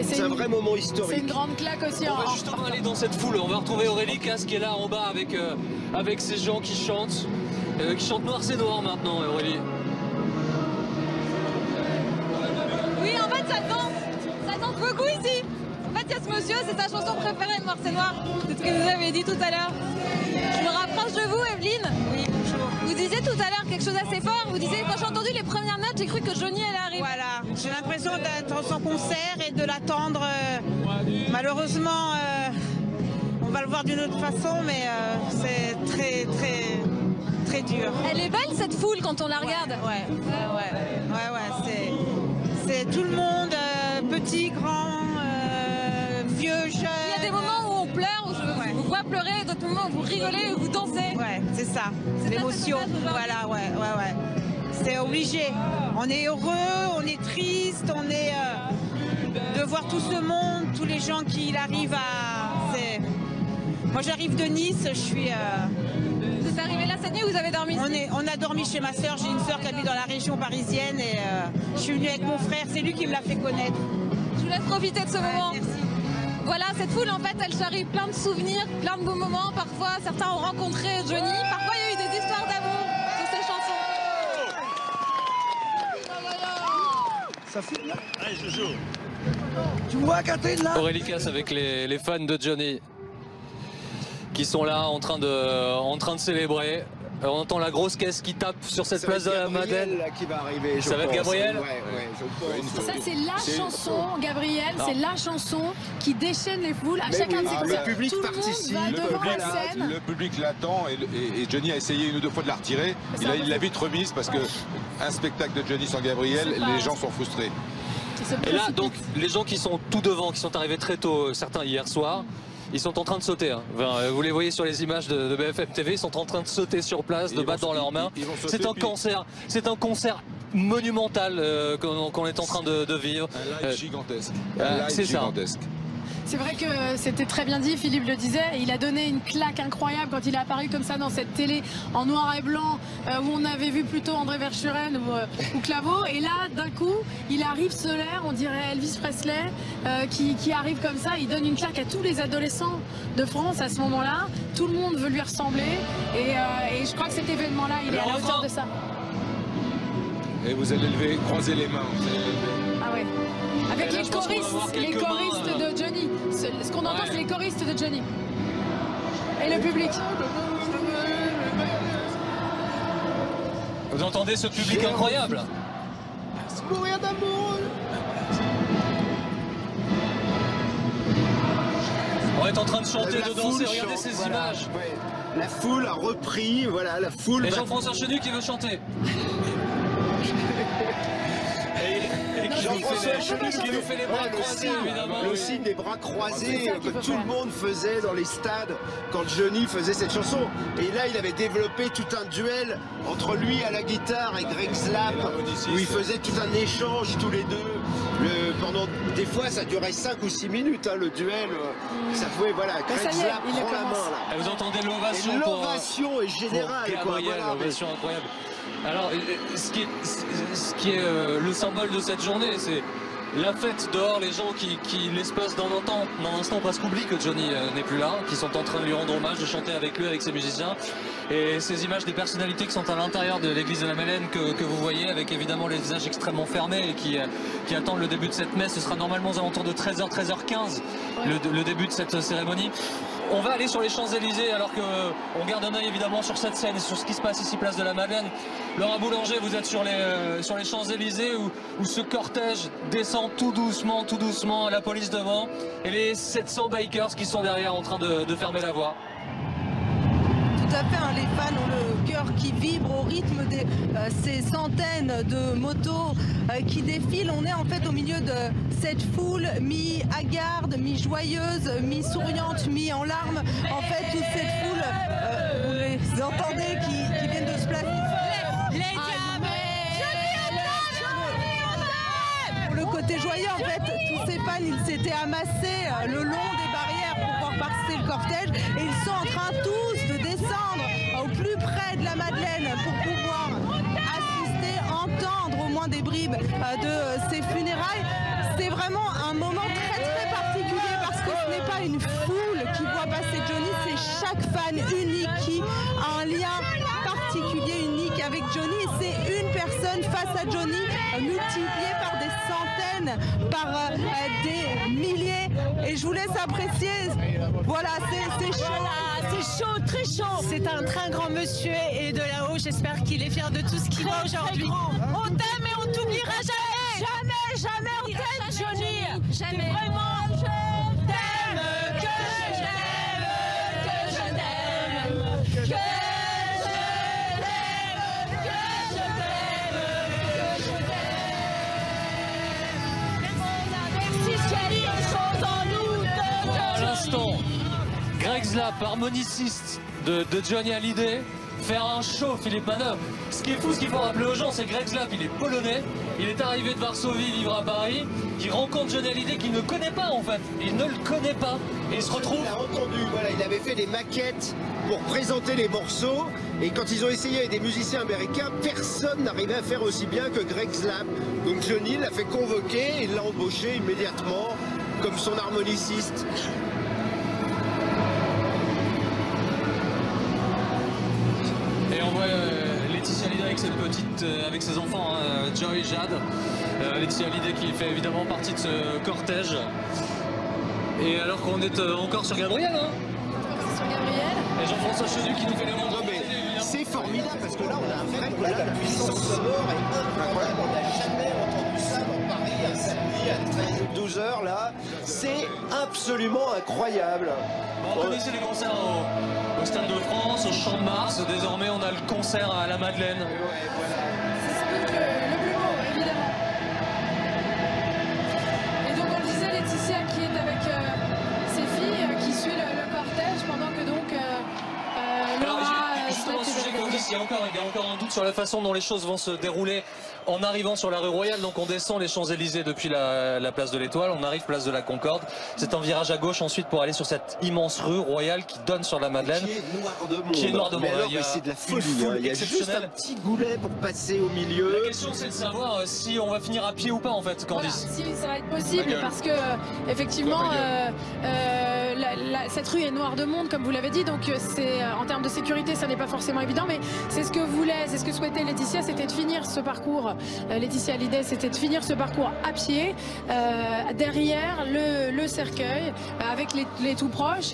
C'est un vrai moment historique. C'est une grande claque aussi. On va justement aller dans cette foule. On va retrouver Aurélie Casse qui est là en bas avec ces gens qui chantent. Noir c'est noir maintenant, Aurélie. Oui, en fait ça danse beaucoup ici. En fait il y a ce monsieur, c'est sa chanson préférée, Noir c'est noir. C'est ce que vous avez dit tout à l'heure. Je me rapproche de vous, Evelyne. Oui, bonjour. Vous disiez tout à l'heure quelque chose d'assez fort. Vous disiez, quand j'ai entendu les premières notes, j'ai cru que Johnny allait arriver. Voilà, j'ai l'impression d'être en son concert et de l'attendre. Malheureusement, on va le voir d'une autre façon, mais c'est très dur. Elle est belle cette foule quand on la regarde. Ouais, c'est tout le monde, petit, grand, vieux, jeune. Il y a des moments où on pleure, où je vous vois pleurer, et d'autres moments où vous rigolez, où vous dansez. Ouais, c'est ça, c'est l'émotion. Voilà, ouais. C'est obligé. On est heureux, on est triste, on est de voir tout ce monde, tous les gens qui arrivent à. Moi, j'arrive de Nice, je suis. Vous êtes arrivé là cette nuit, vous avez dormi ici? On a dormi chez ma sœur. J'ai une sœur qui habite dans la région parisienne et je suis venue avec mon frère. C'est lui qui me l'a fait connaître. Je vous laisse profiter de ce moment. Merci. Voilà, cette foule, en fait, elle charrie plein de souvenirs, plein de beaux moments. Parfois, certains ont rencontré Johnny. Parfois, il y a eu des histoires d'amour sur ces chansons. Ça fout là. Allez, Jojo. Tu vois, Catherine, là. Aurélie Casse avec les fans de Johnny qui sont là en train de célébrer. On entend la grosse caisse qui tape sur cette place de la Madeleine. Qui va arriver, ça va être Gabriel. Ça c'est la chanson, Gabriel, c'est la chanson qui déchaîne les foules à chacun de ses concerts. Le public participe, le public l'attend et Johnny a essayé une ou deux fois de la retirer. Il l'a vite remise parce que un spectacle de Johnny sans Gabriel, les gens sont frustrés. Et là, donc, les gens qui sont tout devant, qui sont arrivés très tôt, certains hier soir, ils sont en train de sauter. Vous les voyez sur les images de BFM TV, ils sont en train de sauter sur place, de battre dans leurs mains. C'est un concert monumental qu'on est en train de vivre. Un live gigantesque. C'est ça. C'est vrai que c'était très bien dit, Philippe le disait, il a donné une claque incroyable quand il est apparu comme ça dans cette télé en noir et blanc où on avait vu plutôt André Verschuren ou Claveau, et là d'un coup il arrive solaire, on dirait Elvis Presley qui arrive comme ça, il donne une claque à tous les adolescents de France à ce moment-là, tout le monde veut lui ressembler et je crois que cet événement-là il est à la hauteur de ça. Et vous allez croiser les mains. Ah ouais. Avec les choristes de Johnny. Ce qu'on entend, c'est les choristes de Johnny. Et le public. Vous entendez ce public incroyable? Mourir d'amour. On est en train de chanter, de danser, regardez ces images. Ouais. La foule a repris, voilà, la foule. Et Jean-François Chenu qui veut chanter. Jean-François Chenu qui nous fait les bras croisés, évidemment. Le signe des bras croisés que tout le monde faisait dans les stades quand Johnny faisait cette chanson. Et là, il avait développé tout un duel entre lui à la guitare et Greg Slap, où ils faisaient tout un échange tous les deux. Pendant des fois, ça durait 5 ou 6 minutes, le duel. Ça pouvait, voilà, Greg Slap prend la main là. Et vous entendez l'ovation. L'ovation est générale. Gabriel, l'ovation incroyable. Alors, ce qui est le symbole de cette journée, c'est la fête dehors, les gens qui l'espace d'un instant presque oublient que Johnny n'est plus là, qui sont en train de lui rendre hommage, de chanter avec lui, avec ses musiciens. Et ces images des personnalités qui sont à l'intérieur de l'église de la Madeleine que vous voyez, avec évidemment les visages extrêmement fermés et qui attendent le début de cette messe. Ce sera normalement aux alentours de 13h, 13h15 le début de cette cérémonie. On va aller sur les Champs-Élysées alors qu'on garde un œil évidemment sur cette scène et sur ce qui se passe ici place de la Madeleine. Laura Boulanger, vous êtes sur les Champs-Élysées où ce cortège descend tout doucement, la police devant et les 700 bikers qui sont derrière en train de fermer la voie. Tout à fait, hein, les fans ont le cœur qui vibre au rythme de ces centaines de motos qui défilent. On est en fait au milieu de cette foule mi-hagarde, mi-joyeuse, mi-souriante, mi-en larmes. En fait, toute cette foule, vous les entendez qui viennent de se placer. Pour le côté joyeux, en fait, tous ces fans, ils s'étaient amassés le long des barrières pour pouvoir passer le cortège et ils sont en train tous de descendre au plus près de la Madeleine pour pouvoir assister, entendre au moins des bribes de ces funérailles. C'est vraiment un moment très particulier parce que ce n'est pas une foule qui voit passer Johnny, c'est chaque fan unique qui a un lien particulier, unique avec Johnny. C'est une personne face à Johnny multipliée par des centaines, par des milliers. Et je vous laisse apprécier. Voilà, c'est chaud. Voilà, c'est chaud, très chaud. C'est un très grand monsieur et de là-haut, j'espère qu'il est fier de tout ce qu'il a aujourd'hui. On t'aime et on t'oubliera jamais. Jamais on t'aime, Johnny. Jamais. Vraiment, je t'aime, que j'aime, que je t'aime, que je t'aime. Greg Zlap, harmoniciste de Johnny Hallyday, faire un show, Philippe Manœuvre. Ce qui est fou, ce qu'il faut rappeler aux gens, c'est que Greg Zlap, il est polonais, il est arrivé de Varsovie, vivre à Paris, il rencontre Johnny Hallyday qu'il ne connaît pas en fait, il ne le connaît pas, et il se retrouve... Il a entendu, voilà, il avait fait des maquettes pour présenter les morceaux, et quand ils ont essayé avec des musiciens américains, personne n'arrivait à faire aussi bien que Greg Zlap. Donc Johnny l'a fait convoquer, il l'a embauché immédiatement comme son harmoniciste. Laetitia Hallyday avec cette petite, avec ses enfants, hein, Joy et Jade. Laetitia Hallyday qui fait évidemment partie de ce cortège. Et alors qu'on est encore sur Gabriel, hein. Sur Gabriel. Et Jean-François Chenu qui nous fait les montres. C'est formidable parce que là on a un vrai problème. La puissance sonore est incroyable. On n'a jamais entendu ça dans Paris un samedi à 13 12h là. C'est absolument incroyable. Bon, on connaissait les concerts au Stade de France, au Champ de Mars. Désormais, on a le concert à la Madeleine. C'est le plus beau, évidemment. Et donc, on le disait, Laetitia qui est avec ses filles, qui suit le cortège pendant que donc Laura... Justement, un sujet qu'on dit, il y a encore un doute sur la façon dont les choses vont se dérouler en arrivant sur la rue Royale. Donc on descend les Champs-Élysées depuis la place de l'Étoile, on arrive place de la Concorde. C'est un virage à gauche ensuite pour aller sur cette immense rue Royale qui donne sur la Madeleine. Qui est noir de monde. C'est de la folie. Il y a juste un petit goulet pour passer au milieu. La question c'est de savoir si on va finir à pied ou pas en fait, Candice. Voilà, si ça va être possible parce que effectivement cette rue est noire de monde comme vous l'avez dit, donc c'est en termes de sécurité ça n'est pas forcément évident, mais c'est ce que souhaitait Laetitia, c'était de finir ce parcours. Laetitia Hallyday, c'était de finir ce parcours à pied derrière le cercueil avec les tout proches.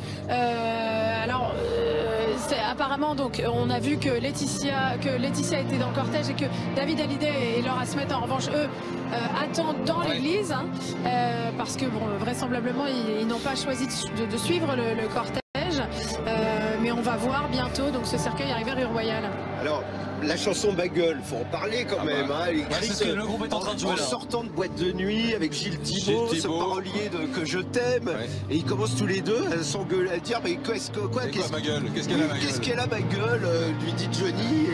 Apparemment donc on a vu que Laetitia était dans le cortège et que David Hallyday et Laura Smet en revanche eux attendent dans l'église parce que bon vraisemblablement ils n'ont pas choisi de suivre le cortège. Mais on va voir bientôt donc ce cercueil arriver rue Royale. Alors la chanson Bagueule, faut en parler quand même. Hein, elle est écrite c'est ce que le groupe est en train de jouer en sortant de boîte de nuit avec Gilles Thibault, ce parolier de Que je t'aime. Et ils commencent tous les deux à s'engueuler, à dire mais qu'est-ce qu'elle a ma gueule, lui dit Johnny.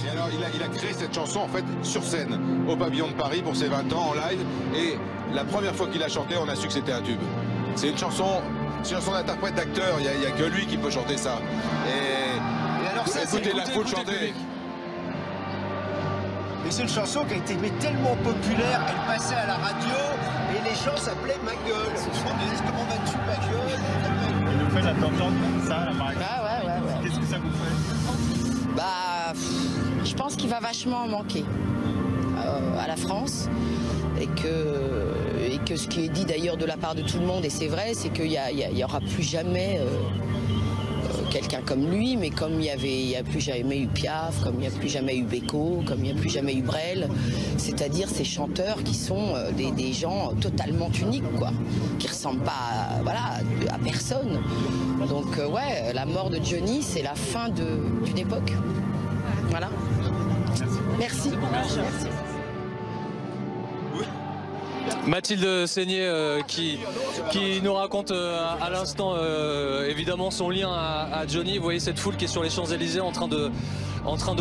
Et alors il a créé cette chanson en fait sur scène au Pavillon de Paris pour ses 20 ans en live. Et la première fois qu'il a chanté, on a su que c'était un tube. C'est une chanson d'interprète, d'acteur, il n'y a que lui qui peut chanter ça. Et alors ça, écoutez la foule chanter. mais c'est une chanson qui a été tellement populaire, elle passait à la radio et les gens s'appelaient Ma Gueule. Ils se demandaient comment vas-tu, Ma Gueule? Et le fait d'entendre ça, la marque. Ouais. Qu'est-ce que ça vous fait? Bah, je pense qu'il va vachement manquer à la France et que ce qui est dit d'ailleurs de la part de tout le monde, et c'est vrai, c'est qu'il n'y aura plus jamais quelqu'un comme lui, mais comme il n'y a plus jamais eu Piaf, comme il n'y a plus jamais eu Beko, comme il n'y a plus jamais eu Brel, c'est-à-dire ces chanteurs qui sont des gens totalement uniques, quoi, qui ressemblent pas à personne. Donc ouais, la mort de Johnny, c'est la fin d'une époque. Voilà. Merci. Mathilde Seigné qui nous raconte à l'instant évidemment son lien à Johnny. Vous voyez cette foule qui est sur les Champs-Élysées en train de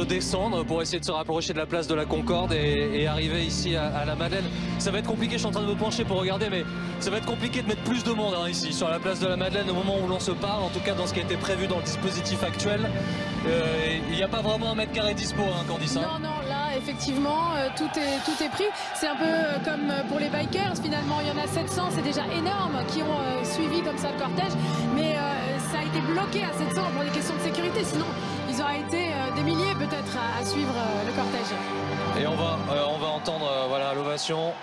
descendre pour essayer de se rapprocher de la place de la Concorde et arriver ici à la Madeleine. Ça va être compliqué, je suis en train de me pencher pour regarder, mais ça va être compliqué de mettre plus de monde ici sur la place de la Madeleine au moment où l'on se parle, en tout cas dans ce qui a été prévu dans le dispositif actuel. Il n'y a pas vraiment un mètre carré dispo, Candice. Non, là effectivement tout est pris. C'est un peu comme pour les bikers, finalement il y en a 700, c'est déjà énorme, qui ont suivi comme ça le cortège, mais ça a été bloqué à 700 pour des questions de sécurité, sinon ils auraient été des milliers peut-être à suivre le cortège. Et on va entendre l'ovation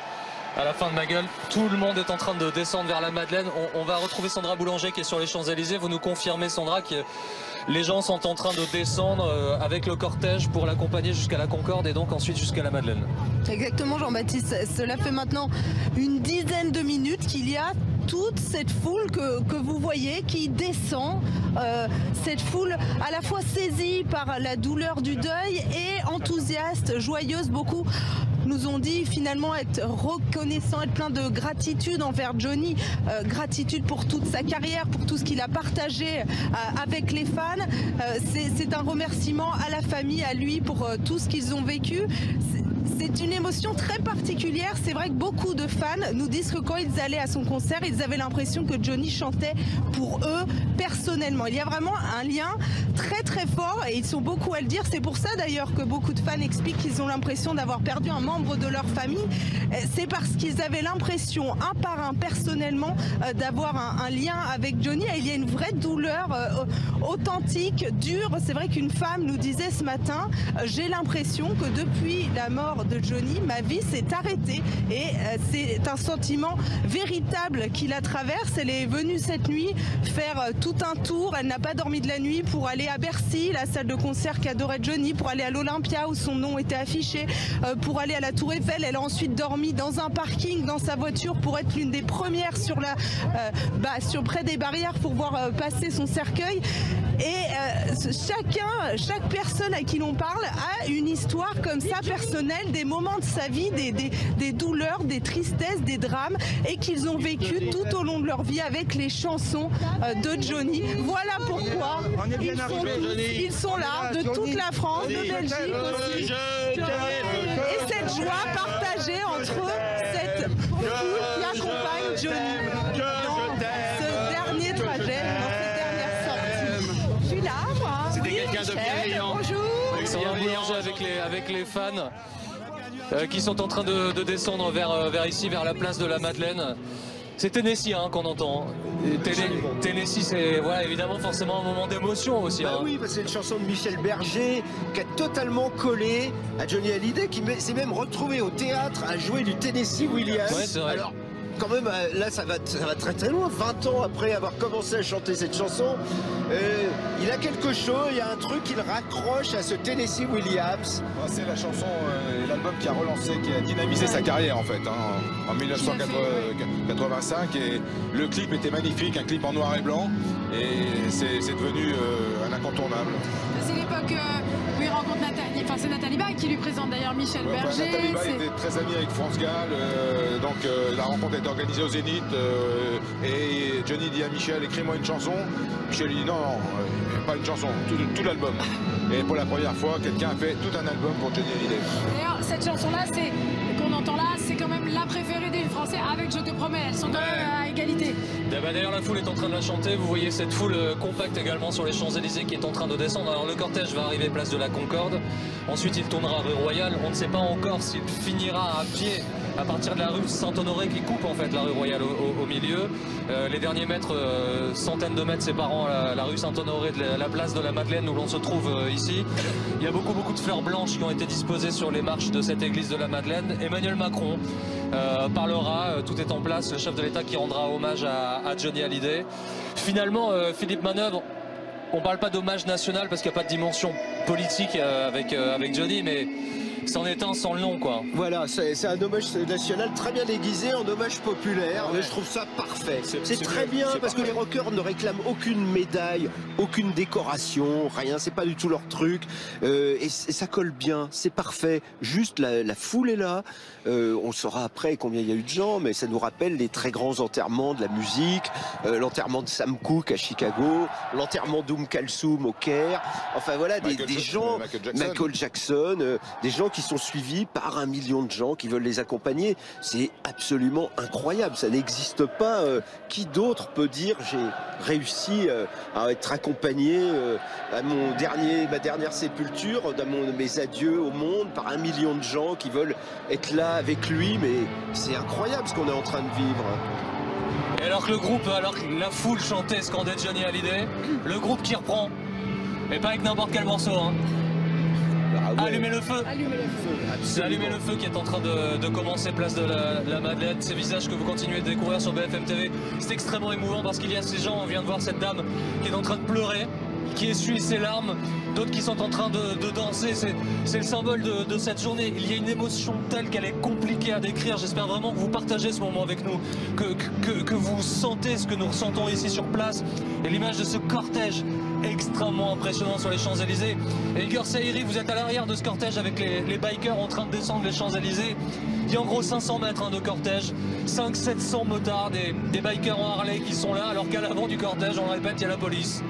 à la fin de Ma Gueule. Tout le monde est en train de descendre vers la Madeleine. On va retrouver Sandra Boulanger qui est sur les Champs-Élysées. Vous nous confirmez, Sandra, que les gens sont en train de descendre avec le cortège pour l'accompagner jusqu'à la Concorde et donc ensuite jusqu'à la Madeleine. Exactement, Jean-Baptiste. Cela fait maintenant une dizaine de minutes qu'il y a toute cette foule que vous voyez qui descend, cette foule à la fois saisie par la douleur du deuil et enthousiaste, joyeuse. Beaucoup nous ont dit finalement être reconnaissants, être plein de gratitude envers Johnny, gratitude pour toute sa carrière, pour tout ce qu'il a partagé avec les fans. C'est un remerciement à la famille, à lui, pour tout ce qu'ils ont vécu. C'est une émotion très particulière. C'est vrai que beaucoup de fans nous disent que quand ils allaient à son concert, ils avaient l'impression que Johnny chantait pour eux personnellement. Il y a vraiment un lien très très fort et ils sont beaucoup à le dire. C'est pour ça d'ailleurs que beaucoup de fans expliquent qu'ils ont l'impression d'avoir perdu un membre de leur famille. C'est parce qu'ils avaient l'impression, un par un personnellement, d'avoir un lien avec Johnny. Et il y a une vraie douleur authentique, dure. C'est vrai qu'une femme nous disait ce matin, j'ai l'impression que depuis la mort de Johnny, ma vie s'est arrêtée, et c'est un sentiment véritable qui la traverse. Elle est venue cette nuit faire tout un tour, elle n'a pas dormi de la nuit pour aller à Bercy, la salle de concert qu'adorait Johnny, pour aller à l'Olympia où son nom était affiché, pour aller à la Tour Eiffel. Elle a ensuite dormi dans un parking, dans sa voiture, pour être l'une des premières sur près des barrières pour voir passer son cercueil. Et chaque personne à qui l'on parle a une histoire comme ça personnelle, des moments de sa vie, des douleurs, des tristesses, des drames, et qu'ils ont vécu tout au long de leur vie avec les chansons de Johnny. Voilà pourquoi ils sont là, de toute la France, de Belgique aussi. Et cette joie partagée entre cette foule qui accompagne Johnny dans ce dernier trajet, dans cette dernière sortie. Je suis là, moi. C'était quelqu'un de bienveillant. Bonjour. Sandra Boulanger avec les fans qui sont en train de descendre vers ici, vers la place de la Madeleine. C'est Tennessee qu'on entend. Tennessee, c'est évidemment forcément un moment d'émotion aussi. Oui, parce que c'est une chanson de Michel Berger qui a totalement collé à Johnny Hallyday, qui s'est même retrouvé au théâtre à jouer du Tennessee Williams. Ouais, c'est vrai. Alors, quand même, là, ça va très très loin. 20 ans après avoir commencé à chanter cette chanson, il a quelque chose, il y a un truc qu'il raccroche à ce Tennessee Williams. C'est la chanson et l'album qui a relancé, qui a dynamisé sa carrière en fait, en 1985. Et le clip était magnifique, un clip en noir et blanc, et c'est devenu un incontournable. C'est l'époque où il rencontre Nathalie, enfin c'est Nathalie Baye qui lui présente d'ailleurs Michel Berger. Nathalie Baye était très amie avec France Gall, donc la rencontre est organisée au Zénith, et Johnny dit à Michel, écris-moi une chanson. Michel lui dit non, pas une chanson, tout l'album. Et pour la première fois, quelqu'un a fait tout un album pour Johnny Hallyday. D'ailleurs, cette chanson-là, c'est qu'on entend là, c'est quand même la préférée des Français avec Je te promets. Elles sont quand même à égalité. D'ailleurs, la foule est en train de la chanter. Vous voyez cette foule compacte également sur les Champs-Élysées qui est en train de descendre. Alors le cortège va arriver place de la Concorde. Ensuite, il tournera rue Royale. On ne sait pas encore s'il finira à pied à partir de la rue Saint-Honoré qui coupe en fait la rue Royale au milieu. Les derniers mètres, centaines de mètres séparant la rue Saint-Honoré de la place de la Madeleine où l'on se trouve ici. Il y a beaucoup de fleurs blanches qui ont été disposées sur les marches de cette église de la Madeleine. Emmanuel Macron parlera, tout est en place, le chef de l'État qui rendra hommage à Johnny Hallyday. Finalement, Philippe Manœuvre, on ne parle pas d'hommage national parce qu'il n'y a pas de dimension politique avec Johnny, mais c'en est un sans le nom, quoi. Voilà, c'est un hommage national très bien déguisé en hommage populaire. Ouais. Je trouve ça parfait. C'est très bien parce que les rockers ne réclament aucune médaille, aucune décoration, rien. C'est pas du tout leur truc. Et ça colle bien, c'est parfait. Juste la foule est là. On saura après combien il y a eu de gens, mais ça nous rappelle les très grands enterrements de la musique, l'enterrement de Sam Cooke à Chicago, l'enterrement d'Oum Kalsoum au Caire. Enfin voilà, des gens, Michael Jackson, des gens qui sont suivis par 1 million de gens qui veulent les accompagner. C'est absolument incroyable, ça n'existe pas. Qui d'autre peut dire j'ai réussi à être accompagné à ma dernière sépulture, mes adieux au monde par 1 million de gens qui veulent être là avec lui, mais c'est incroyable ce qu'on est en train de vivre. Et alors que la foule chantait, scandait Johnny Hallyday, le groupe qui reprend, et pas avec n'importe quel morceau, hein. Ah ouais. Allumer le feu. C'est Allumer le feu qui est en train de commencer place de la Madeleine. Ces visages que vous continuez de découvrir sur BFM TV, c'est extrêmement émouvant parce qu'il y a ces gens, on vient de voir cette dame qui est en train de pleurer, qui essuie ses larmes, d'autres qui sont en train de danser. C'est le symbole de cette journée. Il y a une émotion telle qu'elle est compliquée à décrire. J'espère vraiment que vous partagez ce moment avec nous, que vous sentez ce que nous ressentons ici sur place. Et l'image de ce cortège extrêmement impressionnant sur les Champs-Élysées. Et Igor Saïri, vous êtes à l'arrière de ce cortège avec les bikers en train de descendre les Champs-Élysées. Il y a en gros 500 mètres de cortège, 500-700 motards, des bikers en Harley qui sont là, alors qu'à l'avant du cortège, on le répète, il y a la police.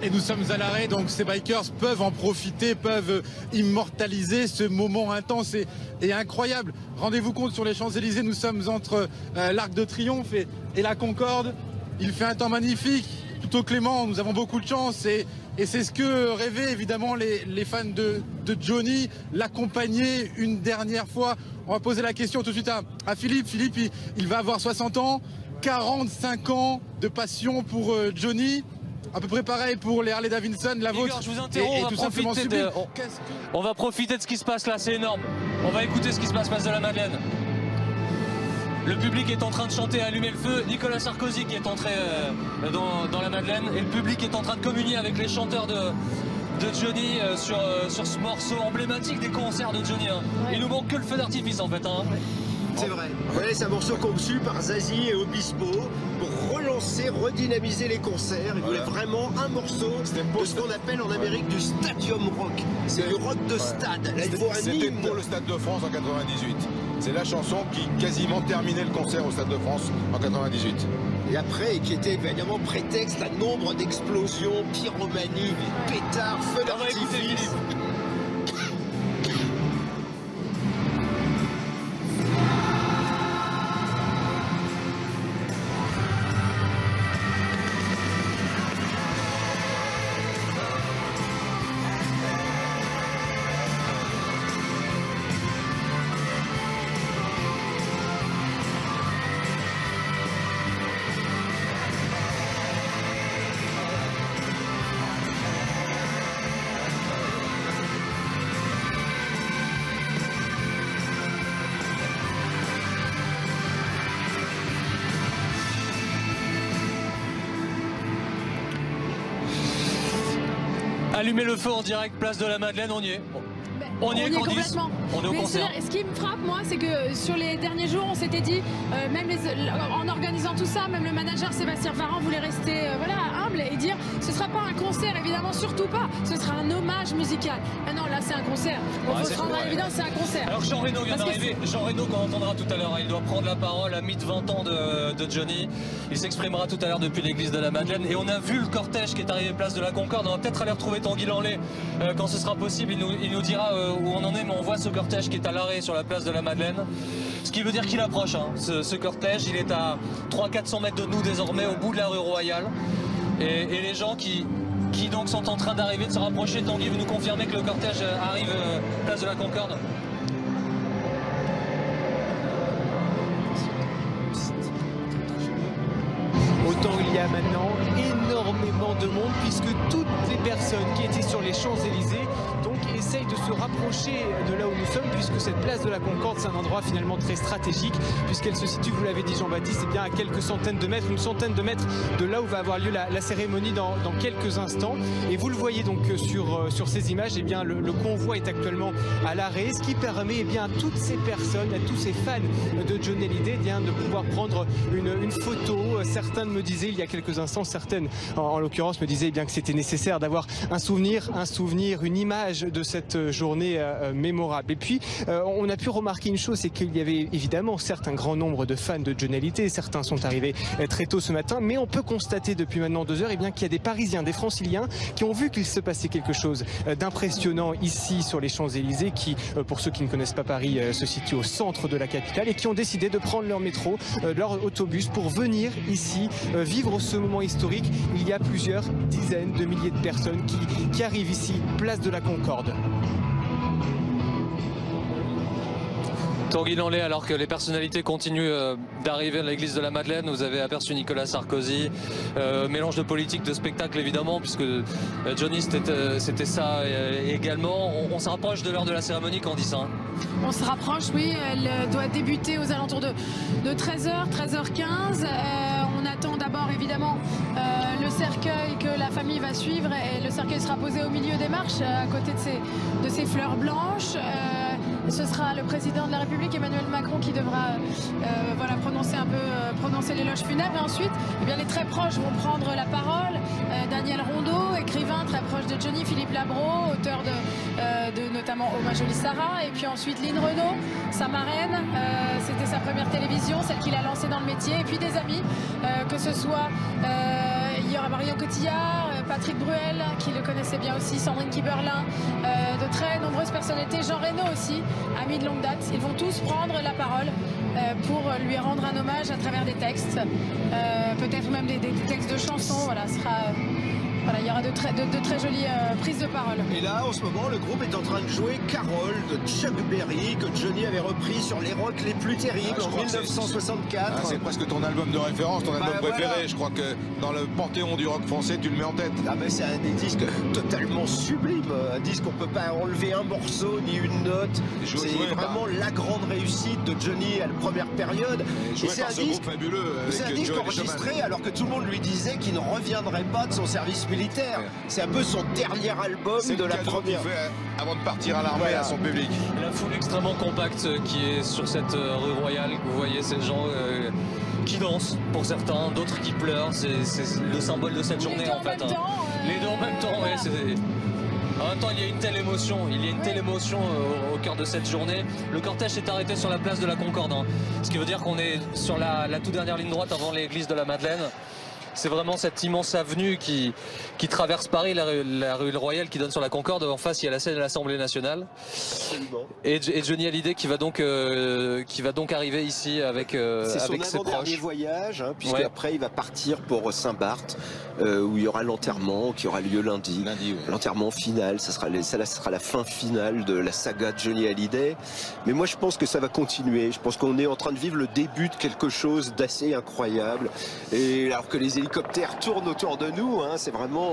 Et nous sommes à l'arrêt, donc ces bikers peuvent en profiter, peuvent immortaliser ce moment intense et incroyable. Rendez-vous compte, sur les Champs-Élysées, nous sommes entre l'Arc de Triomphe et la Concorde. Il fait un temps magnifique, plutôt clément, nous avons beaucoup de chance et c'est ce que rêvaient évidemment les fans de Johnny, l'accompagner une dernière fois. On va poser la question tout de suite à Philippe. Philippe, il va avoir 60 ans, 45 ans de passion pour Johnny. À peu près pareil pour les Harley Davidson, la vôtre. Igor, je vous interromps, on va profiter de ce qui se passe là, c'est énorme. On va écouter ce qui se passe place de la Madeleine. Le public est en train de chanter Allumer le feu. Nicolas Sarkozy qui est entré dans la Madeleine. Et le public est en train de communier avec les chanteurs de Johnny sur ce morceau emblématique des concerts de Johnny. Hein. Ouais. Il nous manque que le feu d'artifice en fait. Hein. C'est vrai. Ouais, c'est un morceau conçu par Zazie et Obispo pour relancer, redynamiser les concerts. Il voulait vraiment un morceau de ce qu'on appelle en Amérique du stadium rock. C'est du rock de stade. C'était pour le Stade de France en 98. C'est la chanson qui quasiment terminait le concert au Stade de France en 98. Et après, qui était évidemment prétexte à nombre d'explosions, pyromanie, pétards, feux d'artifice. Allumer le feu en direct, place de la Madeleine, on y est. On y est complètement. On est au concert. Ce qui me frappe, moi, c'est que sur les derniers jours, on s'était dit, même en organisant tout ça, même le manager Sébastien Farran voulait rester humble et dire ce ne sera pas un concert, évidemment, surtout pas. Ce sera un hommage musical. Ah non, là, c'est un concert. Il faut se rendre à l'évidence, c'est un concert. Alors Jean Reno vient d'arriver. Jean Reno, qu'on entendra tout à l'heure, il doit prendre la parole à mythe 20 ans de Johnny. Il s'exprimera tout à l'heure depuis l'église de la Madeleine. Et on a vu le cortège qui est arrivé place de la Concorde. On va peut-être aller retrouver Tanguy Lanley quand ce sera possible. Il nous dira où on en est, mais on voit ce cortège qui est à l'arrêt sur la place de la Madeleine. Ce qui veut dire qu'il approche. Hein. Ce cortège, il est à 300-400 mètres de nous désormais, au bout de la rue Royale. Et les gens qui donc sont en train d'arriver, de se rapprocher. Tanguy veut nous confirmer que le cortège arrive place de la Concorde. Autant il y a maintenant énormément de monde puisque toutes les personnes qui étaient sur les Champs-Élysées donc essayent de se rapprocher de là où nous sommes, puisque cette place de la Concorde, c'est un endroit finalement très stratégique puisqu'elle se situe, vous l'avez dit Jean-Baptiste, bien à quelques centaines de mètres, une centaine de mètres de là où va avoir lieu la cérémonie dans quelques instants. Et vous le voyez donc sur ces images, eh bien le convoi est actuellement à l'arrêt, ce qui permet eh bien, à toutes ces personnes, à tous ces fans de Johnny Hallyday eh bien, de pouvoir prendre une photo. Certains me disaient il y a quelques instants, certaines en l'occurrence me disaient eh bien, que c'était nécessaire d'avoir un souvenir, une image de cette journée mémorable. Et puis on a pu remarquer une chose, c'est qu'il y avait évidemment certes un grand nombre de fans de Johnny Hallyday, certains sont arrivés très tôt ce matin, mais on peut constater depuis maintenant 2 heures eh bien, qu'il y a des Parisiens, des Franciliens qui ont vu qu'il se passait quelque chose d'impressionnant ici sur les Champs-Élysées, qui pour ceux qui ne connaissent pas Paris se situe au centre de la capitale, et qui ont décidé de prendre leur métro, leur autobus pour venir ici vivre ce moment historique. Il y a plusieurs dizaines de milliers de personnes qui arrivent ici, place de la Concorde. Tanguy Lanley, alors que les personnalités continuent d'arriver à l'église de la Madeleine, vous avez aperçu Nicolas Sarkozy, mélange de politique, de spectacle évidemment, puisque Johnny c'était ça également. On se rapproche de l'heure de la cérémonie, Candice. Hein. On se rapproche, oui, elle doit débuter aux alentours de 13h, 13h15. On attend d'abord évidemment le cercueil que la famille va suivre, et le cercueil sera posé au milieu des marches à côté de ces fleurs blanches. Ce sera le président de la République, Emmanuel Macron, qui devra prononcer l'éloge funèbre. Et ensuite, eh bien, les très proches vont prendre la parole. Daniel Rondeau, écrivain très proche de Johnny, Philippe Labro, auteur de notamment Hommage Jolie Sarah. Et puis ensuite Lynn Renaud, sa marraine. C'était sa première télévision, celle qu'il a lancée dans le métier. Et puis des amis, que ce soit... il y aura Marion Cotillard, Patrick Bruel, qui le connaissait bien aussi, Sandrine Kiberlin, de très nombreuses personnalités, Jean Reno aussi, ami de longue date. Ils vont tous prendre la parole pour lui rendre un hommage à travers des textes, peut-être même des textes de chansons. Voilà, il y aura de très jolies prises de parole. Et là, en ce moment, le groupe est en train de jouer Carole de Chuck Berry, que Johnny avait repris sur les rocks les plus terribles en 1964. C'est presque ton album de référence, ton album préféré. Voilà. Je crois que dans le panthéon du rock français, tu le mets en tête. Ah ben c'est un des disques totalement sublimes, un disque qu'on ne peut pas enlever un morceau ni une note. C'est vraiment la grande réussite de Johnny à la première période. Et c'est un disque fabuleux. C'est un disque enregistré alors que tout le monde lui disait qu'il ne reviendrait pas de son service militaire. C'est un peu son dernier album de la première. Avant de partir à l'armée, à son public. La foule extrêmement compacte qui est sur cette rue Royale. Vous voyez ces gens qui dansent pour certains, d'autres qui pleurent. C'est le symbole de cette journée en fait. Les deux en même temps, ouais, en même temps, il y a une telle émotion, au cœur de cette journée. Le cortège s'est arrêté sur la place de la Concorde, hein. Ce qui veut dire qu'on est sur la toute dernière ligne droite avant l'église de la Madeleine. C'est vraiment cette immense avenue qui traverse Paris, la rue Royale qui donne sur la Concorde. En face, il y a la scène de l'Assemblée nationale. Et Johnny Hallyday qui va donc arriver ici avec ses proches. C'est son avant-dernier voyage, hein, puisque après il va partir pour Saint-Barth, où il y aura l'enterrement qui aura lieu lundi. L'enterrement final, ça sera la fin finale de la saga de Johnny Hallyday. Mais moi je pense que ça va continuer. Je pense qu'on est en train de vivre le début de quelque chose d'assez incroyable. Et alors que les hélicoptères tournent autour de nous, hein, c'est vraiment,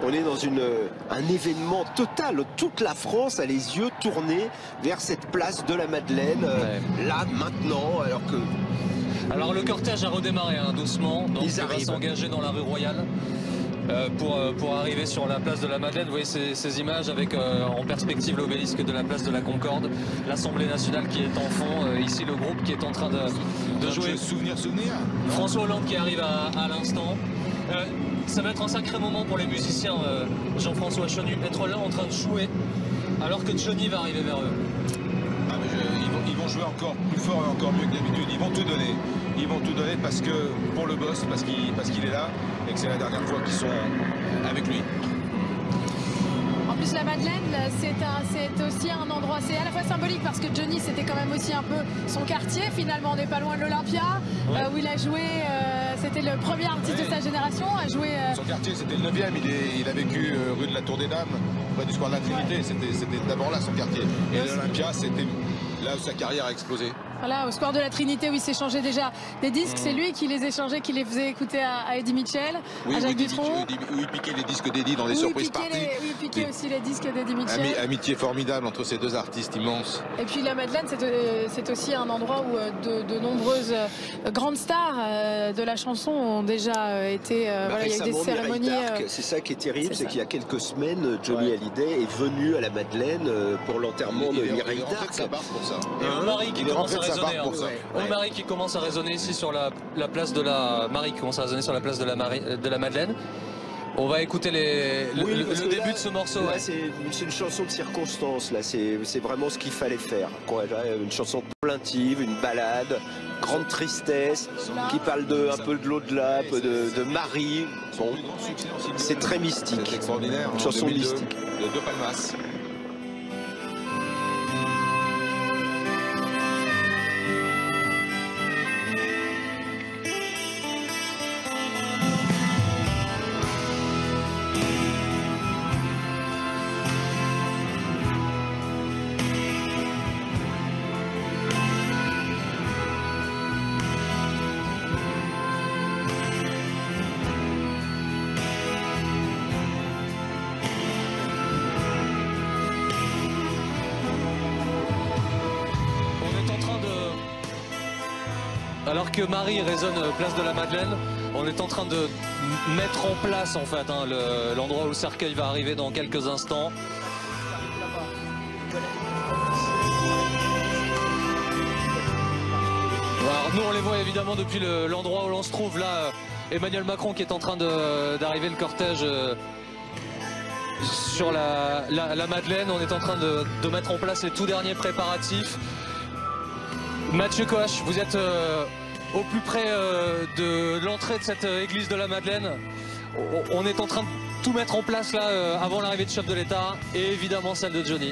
on est dans un événement total. Toute la France a les yeux tournés vers cette place de la Madeleine, là, maintenant, Alors le cortège a redémarré, hein, doucement, donc il va s'engager dans la rue Royale. pour arriver sur la place de la Madeleine. Vous voyez ces images avec en perspective l'obélisque de la place de la Concorde, l'Assemblée nationale qui est en fond, ici le groupe qui est en train de jouer. Souvenir. François Hollande qui arrive à l'instant. Ça va être un sacré moment pour les musiciens, Jean-François Chenu, être là en train de jouer alors que Johnny va arriver vers eux. Ah, mais ils vont jouer encore plus fort et encore mieux que d'habitude. Ils vont tout donner. Ils vont tout donner parce que pour le boss, parce qu'il est là et que c'est la dernière fois qu'ils sont avec lui. En plus, la Madeleine, c'est aussi un endroit, c'est à la fois symbolique parce que Johnny, c'était quand même aussi un peu son quartier. Finalement, on n'est pas loin de l'Olympia, où il a joué. C'était le premier artiste de sa génération à jouer. Son quartier, c'était le 9e. Il a vécu rue de la Tour des Dames, près du square de la Trinité. C'était d'abord là son quartier. Et l'Olympia, c'était là où sa carrière a explosé. Voilà, au square de la Trinité où il s'échangeait déjà des disques, c'est lui qui les échangeait, qui les faisait écouter à Eddie Mitchell, à Jacques Dutronc. Où il piquait les disques d'Eddie dans des surprises parties. Oui, il piquait aussi les disques d'Eddie Mitchell. Amitié formidable entre ces deux artistes immenses. Et puis la Madeleine, c'est aussi un endroit où de nombreuses grandes stars de la chanson ont déjà été. Voilà, il y a eu des cérémonies. C'est ça qui est terrible, c'est qu'il y a quelques semaines, Johnny Hallyday est venu à la Madeleine pour l'enterrement de Mireille Darc. Et Marie qui commence à résonner. Marie qui commence à résonner ici sur la place de la Marie qui commence à résonner sur la place de la Madeleine. On va écouter le début de ce morceau. Là, c'est une chanson de circonstance. Là, c'est vraiment ce qu'il fallait faire. Une chanson plaintive, une ballade, grande tristesse, qui parle un peu de l'au-delà, de Marie. Bon, c'est très mystique. C'est extraordinaire. Une chanson mystique. De De Palmas. Alors que Marie résonne place de la Madeleine, on est en train de mettre en place en fait l'endroit où le cercueil va arriver dans quelques instants. Alors nous on les voit évidemment depuis l'endroit où l'on se trouve là. Emmanuel Macron qui est en train d'arriver le cortège sur la Madeleine. On est en train de mettre en place les tout derniers préparatifs. Mathieu Coach, vous êtes au plus près de l'entrée de cette église de la Madeleine. On est en train de tout mettre en place là avant l'arrivée du chef de l'État et évidemment celle de Johnny.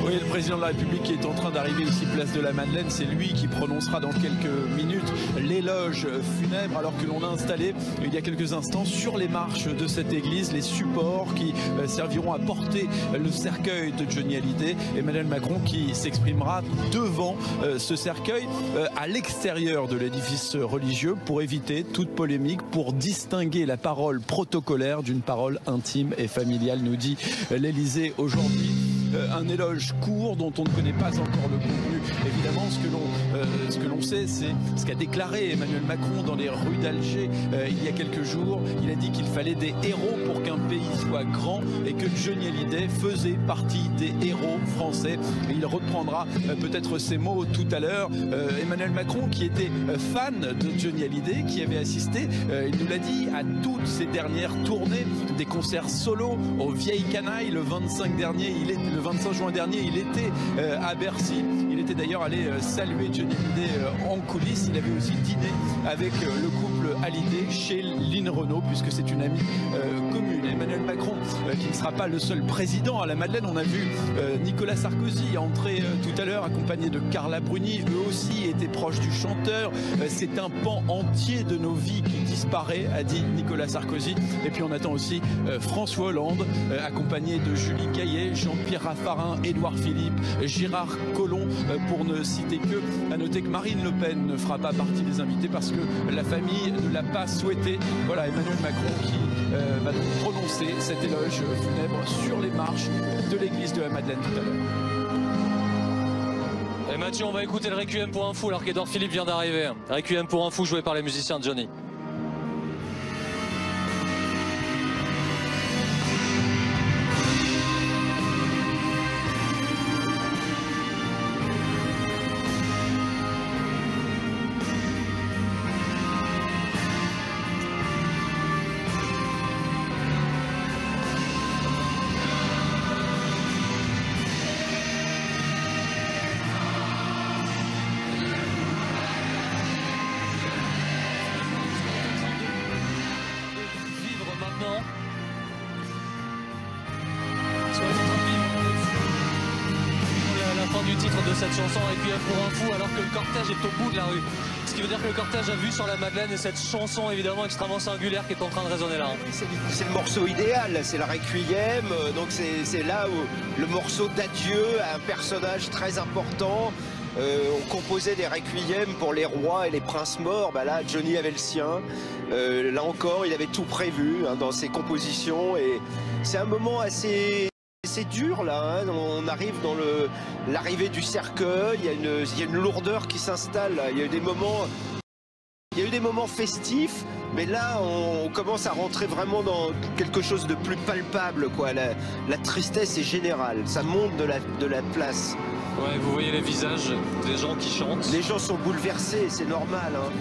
Oui, le président de la République qui est en train d'arriver ici place de la Madeleine, c'est lui qui prononcera dans quelques minutes l'éloge funèbre alors que l'on a installé il y a quelques instants sur les marches de cette église les supports qui serviront à porter le cercueil de Johnny Hallyday. Emmanuel Macron qui s'exprimera devant ce cercueil à l'extérieur de l'édifice religieux pour éviter toute polémique, pour distinguer la parole protocolaire d'une parole intime et familiale, nous dit l'Élysée aujourd'hui. Un éloge court dont on ne connaît pas encore le contenu. Évidemment, ce que l'on sait, c'est ce qu'a déclaré Emmanuel Macron dans les rues d'Alger il y a quelques jours. Il a dit qu'il fallait des héros pour qu'un pays soit grand et que Johnny Hallyday faisait partie des héros français. Et il reprendra peut-être ces mots tout à l'heure. Emmanuel Macron, qui était fan de Johnny Hallyday, qui avait assisté, il nous l'a dit, à toutes ces dernières tournées, des concerts solo aux Vieilles Canailles. Le 25 juin dernier, il était à Bercy. Il était d'ailleurs allé saluer Johnny Hallyday en coulisses. Il avait aussi dîné avec le couple Hallyday chez Lynn Renault, puisque c'est une amie commune. Emmanuel Macron, qui ne sera pas le seul président à la Madeleine. On a vu Nicolas Sarkozy entrer tout à l'heure, accompagné de Carla Bruni. Eux aussi étaient proches du chanteur. C'est un pan entier de nos vies qui disparaît, a dit Nicolas Sarkozy. Et puis on attend aussi François Hollande, accompagné de Julie Gaillet, Jean-Pierre Raffarin, Édouard Philippe, Gérard Collomb, pour ne citer que. À noter que Marine Le Pen ne fera pas partie des invités parce que la famille ne l'a pas souhaité. Voilà Emmanuel Macron qui va donc prononcer cet éloge funèbre sur les marches de l'église de la Madeleine tout à l'heure. Et Mathieu, on va écouter le Requiem pour un fou alors qu'Edouard Philippe vient d'arriver. Requiem pour un fou joué par les musiciens de Johnny. Du titre de cette chanson Requiem pour un fou alors que le cortège est au bout de la rue. Ce qui veut dire que le cortège a vu sur la Madeleine et cette chanson évidemment extrêmement singulière qui est en train de résonner là. C'est le morceau idéal, c'est la Requiem, donc c'est là où le morceau d'adieu à un personnage très important. On composait des requiems pour les rois et les princes morts, bah là Johnny avait le sien. Là encore il avait tout prévu hein, dans ses compositions et c'est un moment assez... C'est dur là, hein. On arrive dans l'arrivée du cercueil, il y a une lourdeur qui s'installe, il y a eu des moments festifs, mais là on commence à rentrer vraiment dans quelque chose de plus palpable, quoi. La tristesse est générale, ça monte de la place. Ouais, vous voyez les visages des gens qui chantent. Les gens sont bouleversés, c'est normal. Hein.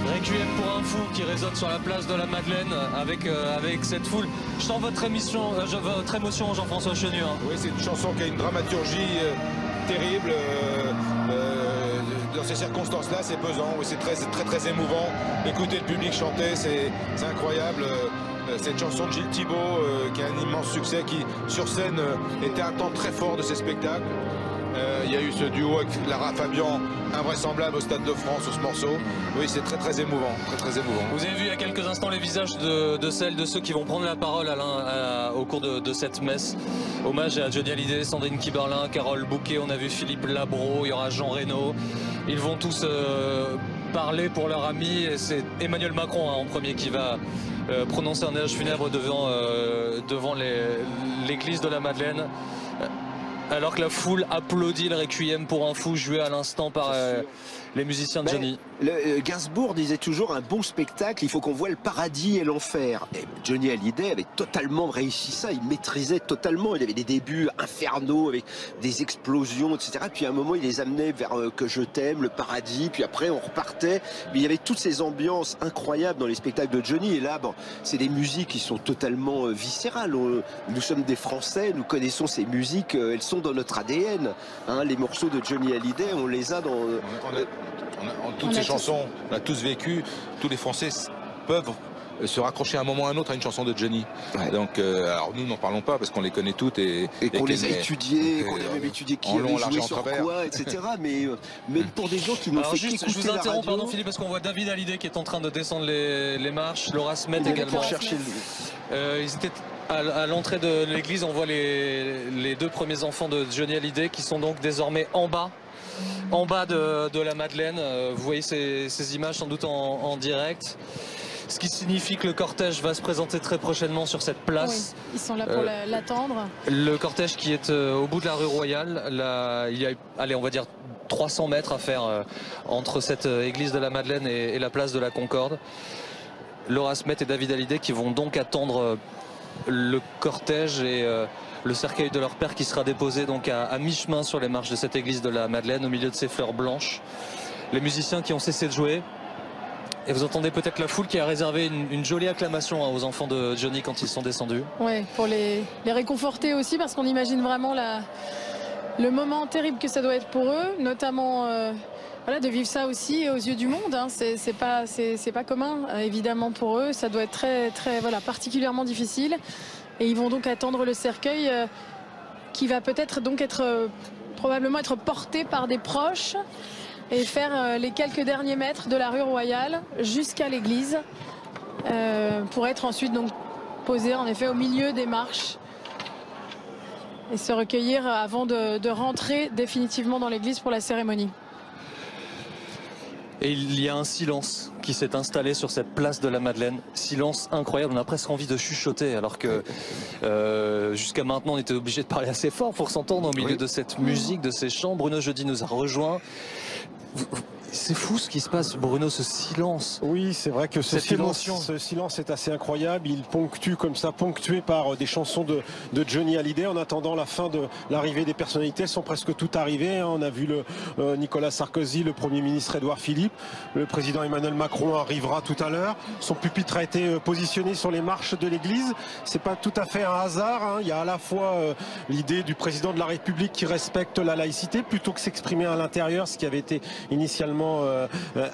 Requiem pour un fou qui résonne sur la place de la Madeleine avec cette foule. Je sens votre émotion Jean-François Chenu. Hein. Oui, c'est une chanson qui a une dramaturgie terrible. Dans ces circonstances-là, c'est pesant, oui, c'est très émouvant. Écouter le public chanter, c'est incroyable. Cette chanson de Gilles Thibault qui a un immense succès, qui sur scène était un temps très fort de ces spectacles. Il y a eu ce duo avec Lara Fabian, invraisemblable au Stade de France sur ce morceau. Oui, c'est très émouvant, très émouvant. Vous avez vu il y a quelques instants les visages de ceux qui vont prendre la parole au cours de cette messe. Hommage à Johnny Hallyday, Sandrine Kiberlin, Carole Bouquet, on a vu Philippe Labro, il y aura Jean Reno. Ils vont tous parler pour leur ami et c'est Emmanuel Macron en premier qui va prononcer un éloge funèbre devant l'église de la Madeleine. Alors que la foule applaudit le Requiem pour un fou joué à l'instant par les musiciens de Johnny. Gainsbourg disait toujours un bon spectacle, il faut qu'on voit le paradis et l'enfer. Et Johnny Hallyday avait totalement réussi ça, il maîtrisait totalement, il avait des débuts infernaux avec des explosions, etc. Puis à un moment il les amenait vers Que je t'aime, le paradis, puis après on repartait. Mais il y avait toutes ces ambiances incroyables dans les spectacles de Johnny. Et là, bon, c'est des musiques qui sont totalement viscérales. Nous sommes des Français, nous connaissons ces musiques, elles sont dans notre ADN. Hein, les morceaux de Johnny Hallyday, on les a dans... Toutes ces chansons, on a tous vécu, tous les Français peuvent se raccrocher à un moment ou à un autre à une chanson de Johnny. Ouais. Donc, alors nous n'en parlons pas parce qu'on les connaît toutes et qu'on les a étudiées, qu'on a même étudié qui avait joué sur quoi, etc. Mais pour des gens qui n'ont fait qu'écouter la radio... Je vous interromps, pardon Philippe, parce qu'on voit David Hallyday qui est en train de descendre les marches, Laura Smet également. Ils étaient à l'entrée de l'église, on voit les deux premiers enfants de Johnny Hallyday qui sont donc désormais en bas de la Madeleine. Vous voyez ces images sans doute en direct. Ce qui signifie que le cortège va se présenter très prochainement sur cette place. Oui, ils sont là pour l'attendre. Le cortège qui est au bout de la rue Royale. Là, il y a, allez, on va dire 300 mètres à faire entre cette église de la Madeleine et la place de la Concorde. Laura Smet et David Hallyday qui vont donc attendre le cortège et le cercueil de leur père qui sera déposé donc à mi-chemin sur les marches de cette église de la Madeleine au milieu de ces fleurs blanches. Les musiciens qui ont cessé de jouer. Et vous entendez peut-être la foule qui a réservé une jolie acclamation aux enfants de Johnny quand ils sont descendus. Oui, pour les réconforter aussi, parce qu'on imagine vraiment le moment terrible que ça doit être pour eux, notamment voilà, de vivre ça aussi aux yeux du monde. Hein. C'est pas commun, évidemment, pour eux. Ça doit être très voilà, particulièrement difficile. Et ils vont donc attendre le cercueil qui va peut-être donc probablement être porté par des proches. et faire les quelques derniers mètres de la rue Royale jusqu'à l'église pour être ensuite donc posé en effet au milieu des marches et se recueillir avant de rentrer définitivement dans l'église pour la cérémonie. Et il y a un silence qui s'est installé sur cette place de la Madeleine. Silence incroyable, on a presque envie de chuchoter alors que jusqu'à maintenant on était obligé de parler assez fort pour s'entendre au milieu de cette musique, de ces chants. Bruno Jeudi nous a rejoint. C'est fou ce qui se passe, Bruno, ce silence. Oui, c'est vrai que ce silence est assez incroyable. Il ponctue comme ça, ponctué par des chansons de Johnny Hallyday. En attendant la fin de l'arrivée des personnalités, elles sont presque toutes arrivées. On a vu Nicolas Sarkozy, le Premier ministre Édouard Philippe. Le président Emmanuel Macron arrivera tout à l'heure. Son pupitre a été positionné sur les marches de l'église. C'est pas tout à fait un hasard, hein. Il y a à la fois l'idée du président de la République qui respecte la laïcité plutôt que s'exprimer à l'intérieur, ce qui avait été initialement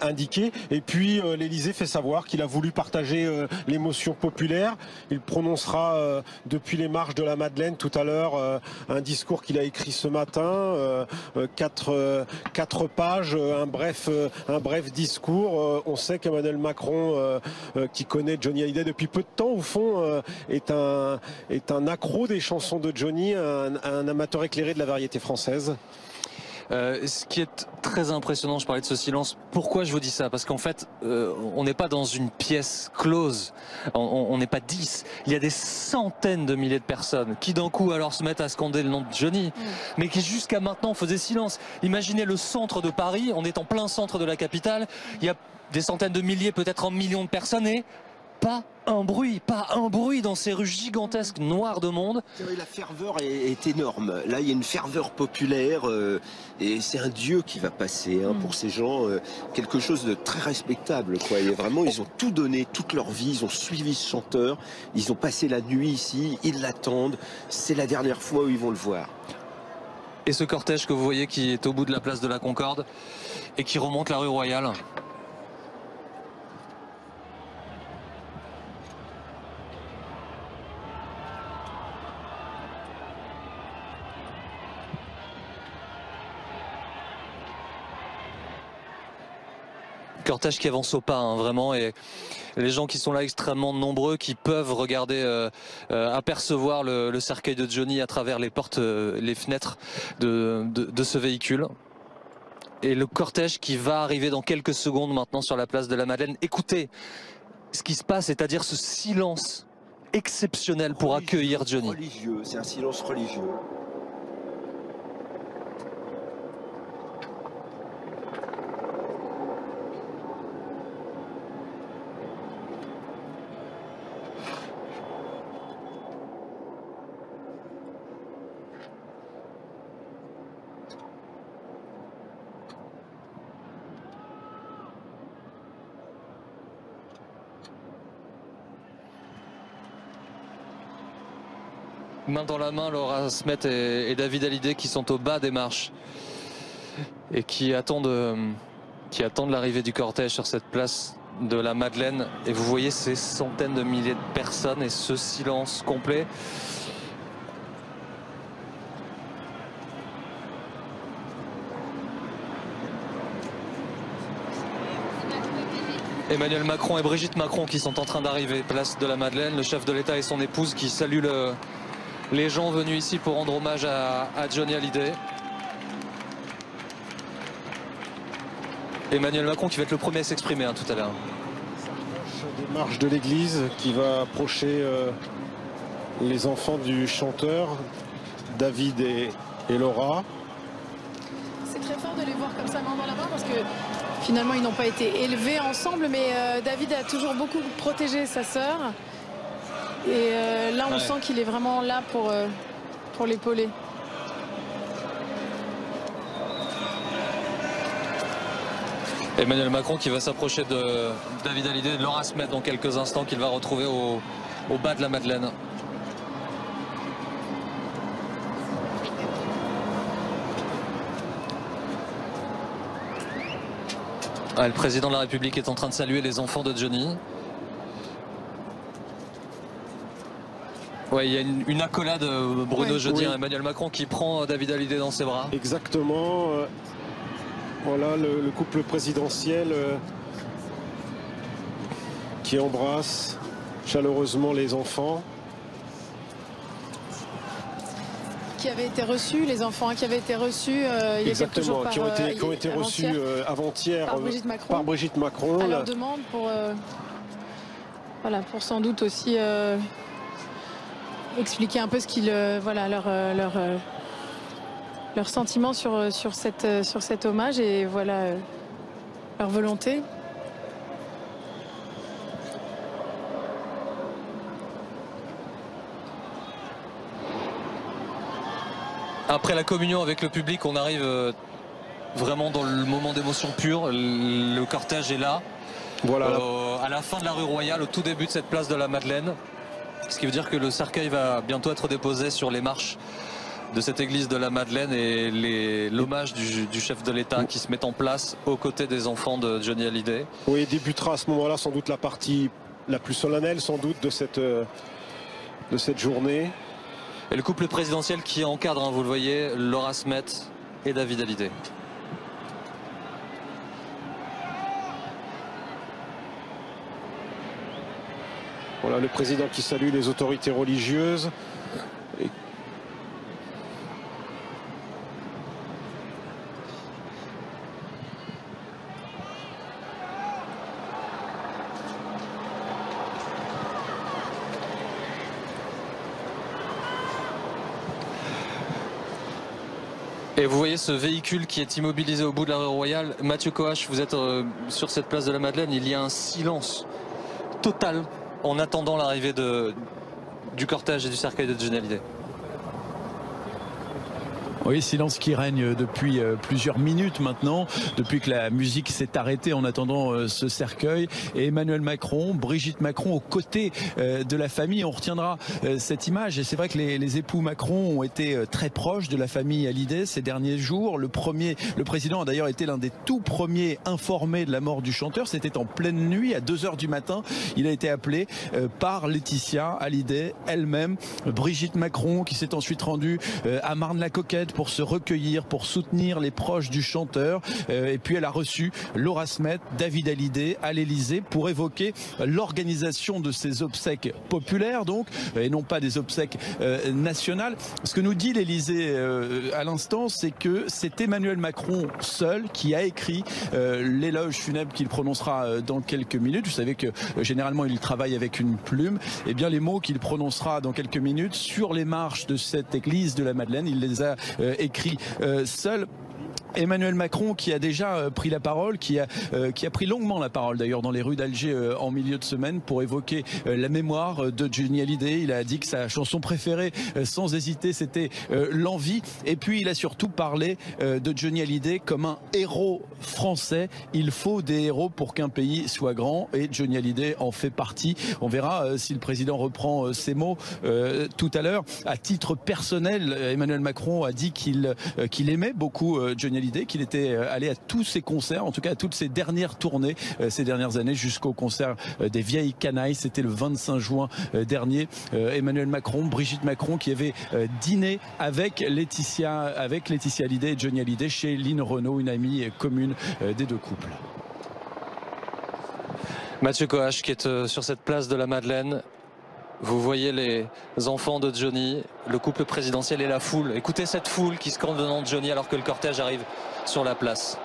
indiqué. Et puis l'Élysée fait savoir qu'il a voulu partager l'émotion populaire. Il prononcera depuis les marches de la Madeleine tout à l'heure un discours qu'il a écrit ce matin, 4 pages, un bref discours. On sait qu'Emmanuel Macron, qui connaît Johnny Hallyday depuis peu de temps, au fond, est un accro des chansons de Johnny, un amateur éclairé de la variété française. Ce qui est très impressionnant, je parlais de ce silence, pourquoi je vous dis ça? Parce qu'en fait, on n'est pas dans une pièce close, on n'est pas 10, il y a des centaines de milliers de personnes qui d'un coup alors se mettent à scander le nom de Johnny, mais qui jusqu'à maintenant faisaient silence. Imaginez le centre de Paris, on est en plein centre de la capitale, il y a des centaines de milliers, peut-être un million de personnes et pas un bruit dans ces rues gigantesques noires de monde. La ferveur est énorme. Là, il y a une ferveur populaire et c'est un dieu qui va passer pour ces gens. Quelque chose de très respectable, quoi. Et vraiment, ils ont tout donné, toute leur vie. Ils ont suivi ce chanteur. Ils ont passé la nuit ici. Ils l'attendent. C'est la dernière fois où ils vont le voir. Et ce cortège que vous voyez qui est au bout de la place de la Concorde et qui remonte la rue Royale. Cortège qui avance au pas, vraiment, et les gens qui sont là extrêmement nombreux, qui peuvent regarder, apercevoir le cercueil de Johnny à travers les portes, les fenêtres de ce véhicule. Et le cortège qui va arriver dans quelques secondes maintenant sur la place de la Madeleine. Écoutez ce qui se passe, c'est-à-dire ce silence exceptionnel pour accueillir Johnny. Religieux, c'est un silence religieux. Main dans la main, Laura Smet et David Hallyday qui sont au bas des marches et qui attendent l'arrivée du cortège sur cette place de la Madeleine. Et vous voyez ces centaines de milliers de personnes et ce silence complet. Emmanuel Macron et Brigitte Macron qui sont en train d'arriver, place de la Madeleine, le chef de l'État et son épouse qui saluent les gens venus ici pour rendre hommage à Johnny Hallyday. Emmanuel Macron qui va être le premier à s'exprimer tout à l'heure. Des marches de l'église qui va approcher les enfants du chanteur, David et Laura. C'est très fort de les voir comme ça main dans la main parce que finalement ils n'ont pas été élevés ensemble, mais David a toujours beaucoup protégé sa sœur. Et là on sent qu'il est vraiment là pour l'épauler. Emmanuel Macron qui va s'approcher de David Hallyday et de Laura Smet dans quelques instants, qu'il va retrouver au bas de la Madeleine. Le président de la République est en train de saluer les enfants de Johnny. Ouais, il y a une accolade, Bruno Jeudi, Emmanuel Macron qui prend David Hallyday dans ses bras. Exactement. Voilà le couple présidentiel qui embrasse chaleureusement les enfants. Qui avaient été reçus, les enfants qui avaient été reçus il y a quelques jours par, qui ont été reçus avant-hier par Brigitte Macron. À leur demande pour, voilà, pour sans doute aussi expliquer un peu ce qu'ils, voilà, leur sentiment sur cet hommage et voilà leur volonté. Après la communion avec le public, on arrive vraiment dans le moment d'émotion pure. Le cortège est là. Voilà. À la fin de la rue Royale, au tout début de cette place de la Madeleine. Ce qui veut dire que le cercueil va bientôt être déposé sur les marches de cette église de la Madeleine et l'hommage du chef de l'État qui se met en place aux côtés des enfants de Johnny Hallyday. Oui, débutera à ce moment-là sans doute la partie la plus solennelle sans doute de cette journée. Et le couple présidentiel qui encadre, hein, vous le voyez, Laura Smet et David Hallyday. Voilà le président qui salue les autorités religieuses. Et vous voyez ce véhicule qui est immobilisé au bout de la rue Royale. Mathieu Coache, vous êtes sur cette place de la Madeleine. Il y a un silence total en attendant l'arrivée du cortège et du cercueil de Johnny Hallyday. Oui, silence qui règne depuis plusieurs minutes maintenant, depuis que la musique s'est arrêtée en attendant ce cercueil. Et Emmanuel Macron, Brigitte Macron aux côtés de la famille. On retiendra cette image. Et c'est vrai que les époux Macron ont été très proches de la famille Hallyday ces derniers jours. Le président a d'ailleurs été l'un des tout premiers informés de la mort du chanteur. C'était en pleine nuit, à 2 h du matin. Il a été appelé par Laetitia Hallyday elle-même. Brigitte Macron qui s'est ensuite rendue à Marne-la-Coquette pour se recueillir, pour soutenir les proches du chanteur. Et puis elle a reçu Laura Smet, David Hallyday à l'Elysée pour évoquer l'organisation de ces obsèques populaires, donc, et non pas des obsèques nationales. Ce que nous dit l'Elysée à l'instant, c'est que c'est Emmanuel Macron seul qui a écrit l'éloge funèbre qu'il prononcera dans quelques minutes. Vous savez que généralement il travaille avec une plume. Et bien les mots qu'il prononcera dans quelques minutes sur les marches de cette église de la Madeleine, il les a écrit seul. Emmanuel Macron qui a déjà pris la parole, qui a pris longuement la parole d'ailleurs dans les rues d'Alger en milieu de semaine pour évoquer la mémoire de Johnny Hallyday. Il a dit que sa chanson préférée sans hésiter c'était L'Envie, et puis il a surtout parlé de Johnny Hallyday comme un héros français. Il faut des héros pour qu'un pays soit grand et Johnny Hallyday en fait partie. On verra si le président reprend ces mots tout à l'heure. À titre personnel, Emmanuel Macron a dit qu'il aimait beaucoup Johnny Hallyday, qu'il était allé à tous ses concerts, en tout cas à toutes ses dernières tournées ces dernières années, jusqu'au concert des Vieilles Canailles. C'était le 25 juin dernier. Emmanuel Macron, Brigitte Macron qui avait dîné avec Laetitia Hallyday et Johnny Hallyday chez Lynn Renault, une amie commune des deux couples. Mathieu Coache qui est sur cette place de la Madeleine. Vous voyez les enfants de Johnny, le couple présidentiel et la foule. Écoutez cette foule qui scande le nom de Johnny alors que le cortège arrive sur la place.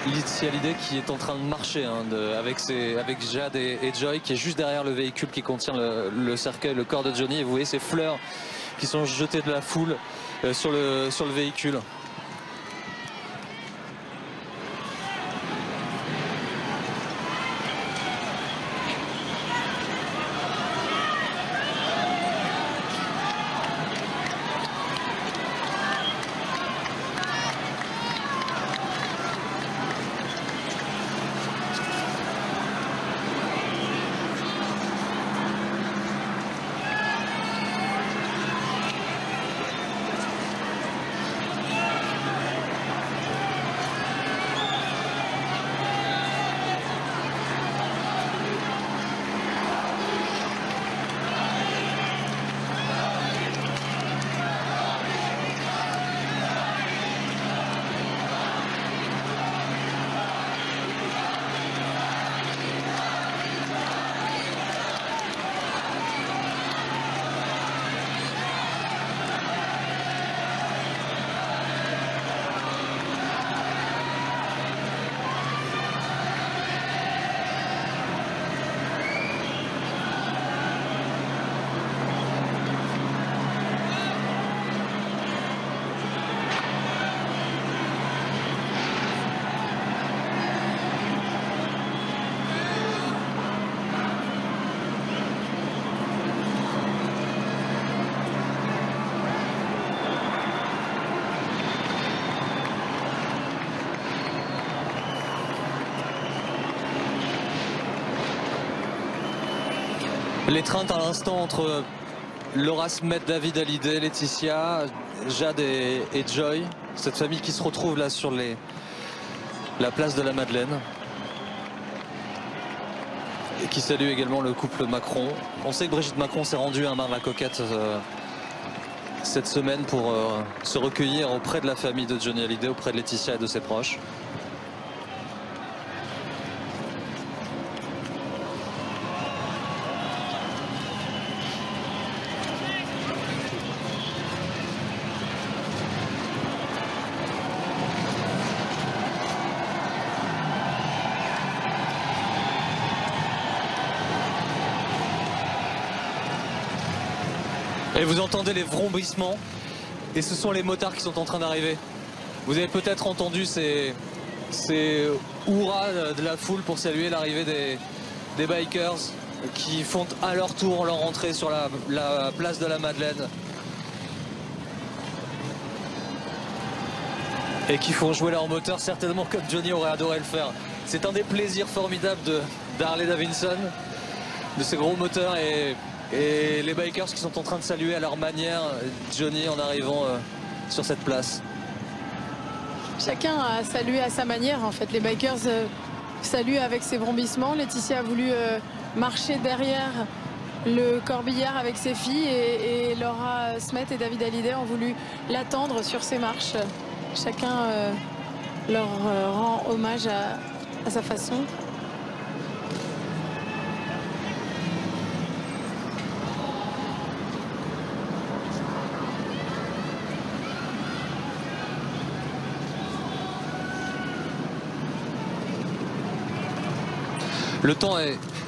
Laetitia Hallyday qui est en train de marcher avec Jade et Joy, qui est juste derrière le véhicule qui contient le cercueil, le corps de Johnny. Et vous voyez ces fleurs qui sont jetées de la foule sur le véhicule. L'étreinte à l'instant entre Laura Smet, David Hallyday, Laetitia, Jade et Joy. Cette famille qui se retrouve là sur la place de la Madeleine. Et qui salue également le couple Macron. On sait que Brigitte Macron s'est rendue à Marne-la-Coquette cette semaine pour se recueillir auprès de la famille de Johnny Hallyday, auprès de Laetitia et de ses proches. Et vous entendez les vrombissements, et ce sont les motards qui sont en train d'arriver. Vous avez peut-être entendu ces hurrahs de la foule pour saluer l'arrivée des bikers qui font à leur tour leur entrée sur la place de la Madeleine. Et qui font jouer leur moteur certainement comme Johnny aurait adoré le faire. C'est un des plaisirs formidables d'Harley Davidson, de ces gros moteurs et les bikers qui sont en train de saluer à leur manière Johnny en arrivant sur cette place. Chacun a salué à sa manière en fait. Les bikers saluent avec ses vrombissements. Laetitia a voulu marcher derrière le corbillard avec ses filles et Laura Smet et David Hallyday ont voulu l'attendre sur ses marches. Chacun leur rend hommage à sa façon.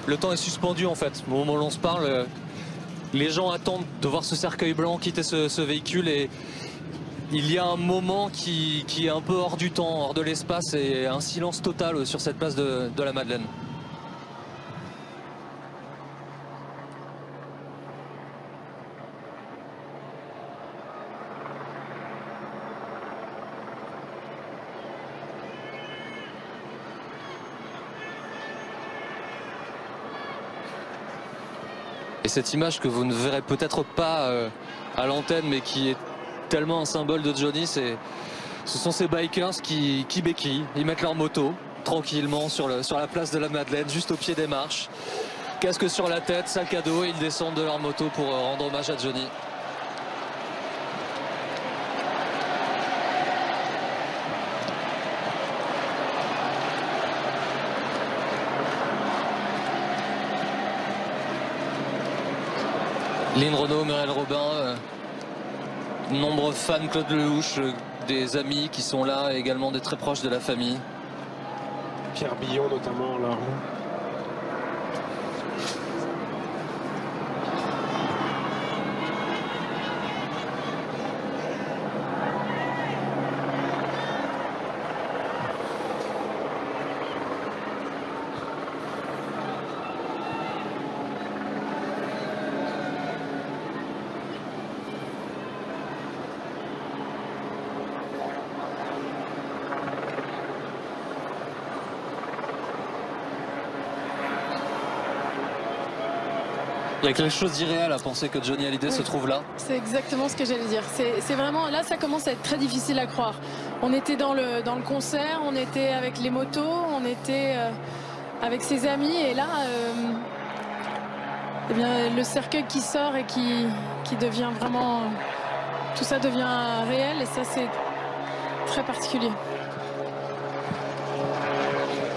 Le temps est suspendu en fait. Au moment où l'on se parle, les gens attendent de voir ce cercueil blanc quitter ce véhicule et il y a un moment qui est un peu hors du temps, hors de l'espace et un silence total sur cette place de la Madeleine. Et cette image que vous ne verrez peut-être pas à l'antenne, mais qui est tellement un symbole de Johnny, ce sont ces bikers qui béquillent. Ils mettent leur moto tranquillement sur la place de la Madeleine, juste au pied des marches. Casque sur la tête, sac à dos, et ils descendent de leur moto pour rendre hommage à Johnny. Lynn Renaud, Muriel Robin, nombreux fans, Claude Lelouch, des amis qui sont là et également des très proches de la famille. Pierre Billon notamment là. Il y a quelque chose d'irréel à penser que Johnny Hallyday se trouve là. C'est exactement ce que j'allais dire. C'est vraiment, là ça commence à être très difficile à croire. On était dans le concert, on était avec les motos, on était avec ses amis et là, eh bien, le cercueil qui sort et qui devient vraiment... Tout ça devient réel et ça c'est très particulier.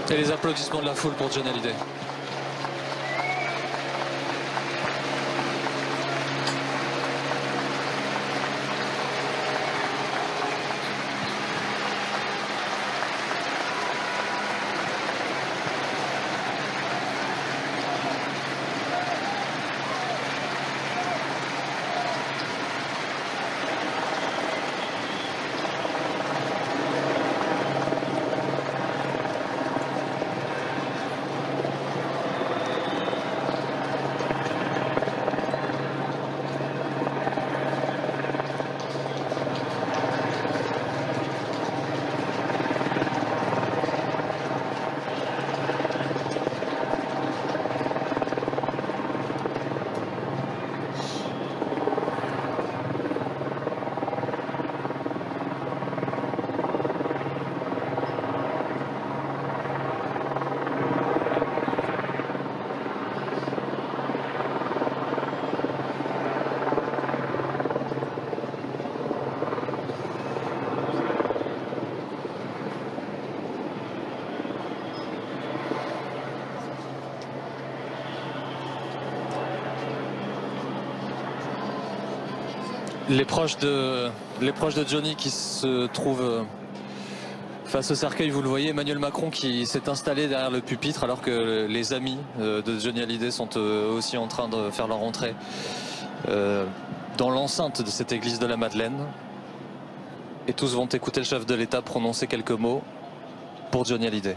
Et les applaudissements de la foule pour Johnny Hallyday. Les proches de Johnny qui se trouvent face au cercueil, vous le voyez, Emmanuel Macron qui s'est installé derrière le pupitre alors que les amis de Johnny Hallyday sont aussi en train de faire leur entrée dans l'enceinte de cette église de la Madeleine. Et tous vont écouter le chef de l'État prononcer quelques mots pour Johnny Hallyday.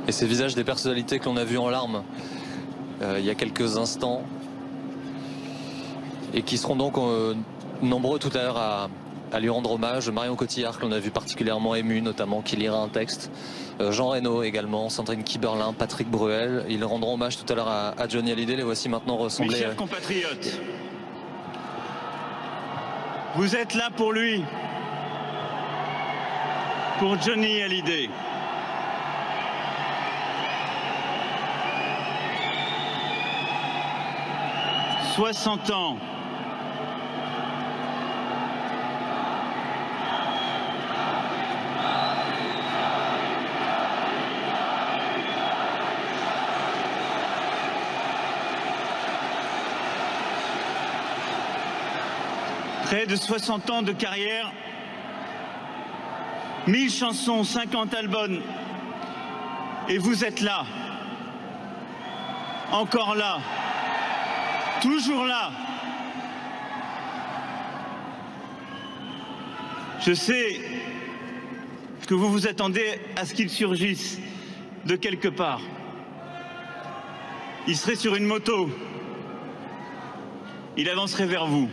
Et ces visages des personnalités que l'on a vus en larmes il y a quelques instants et qui seront donc nombreux tout à l'heure à lui rendre hommage. Marion Cotillard, que l'on a vu particulièrement ému, notamment, qui lira un texte. Jean Reno également, Sandrine Kiberlin, Patrick Bruel. Ils rendront hommage tout à l'heure à Johnny Hallyday. Les voici maintenant ressembler. Mes chers compatriotes, vous êtes là pour lui, pour Johnny Hallyday. « 60 ans. Près de 60 ans de carrière, 1000 chansons, 50 albums. Et vous êtes là, encore là. Toujours là. Je sais que vous vous attendez à ce qu'il surgisse de quelque part. Il serait sur une moto. Il avancerait vers vous.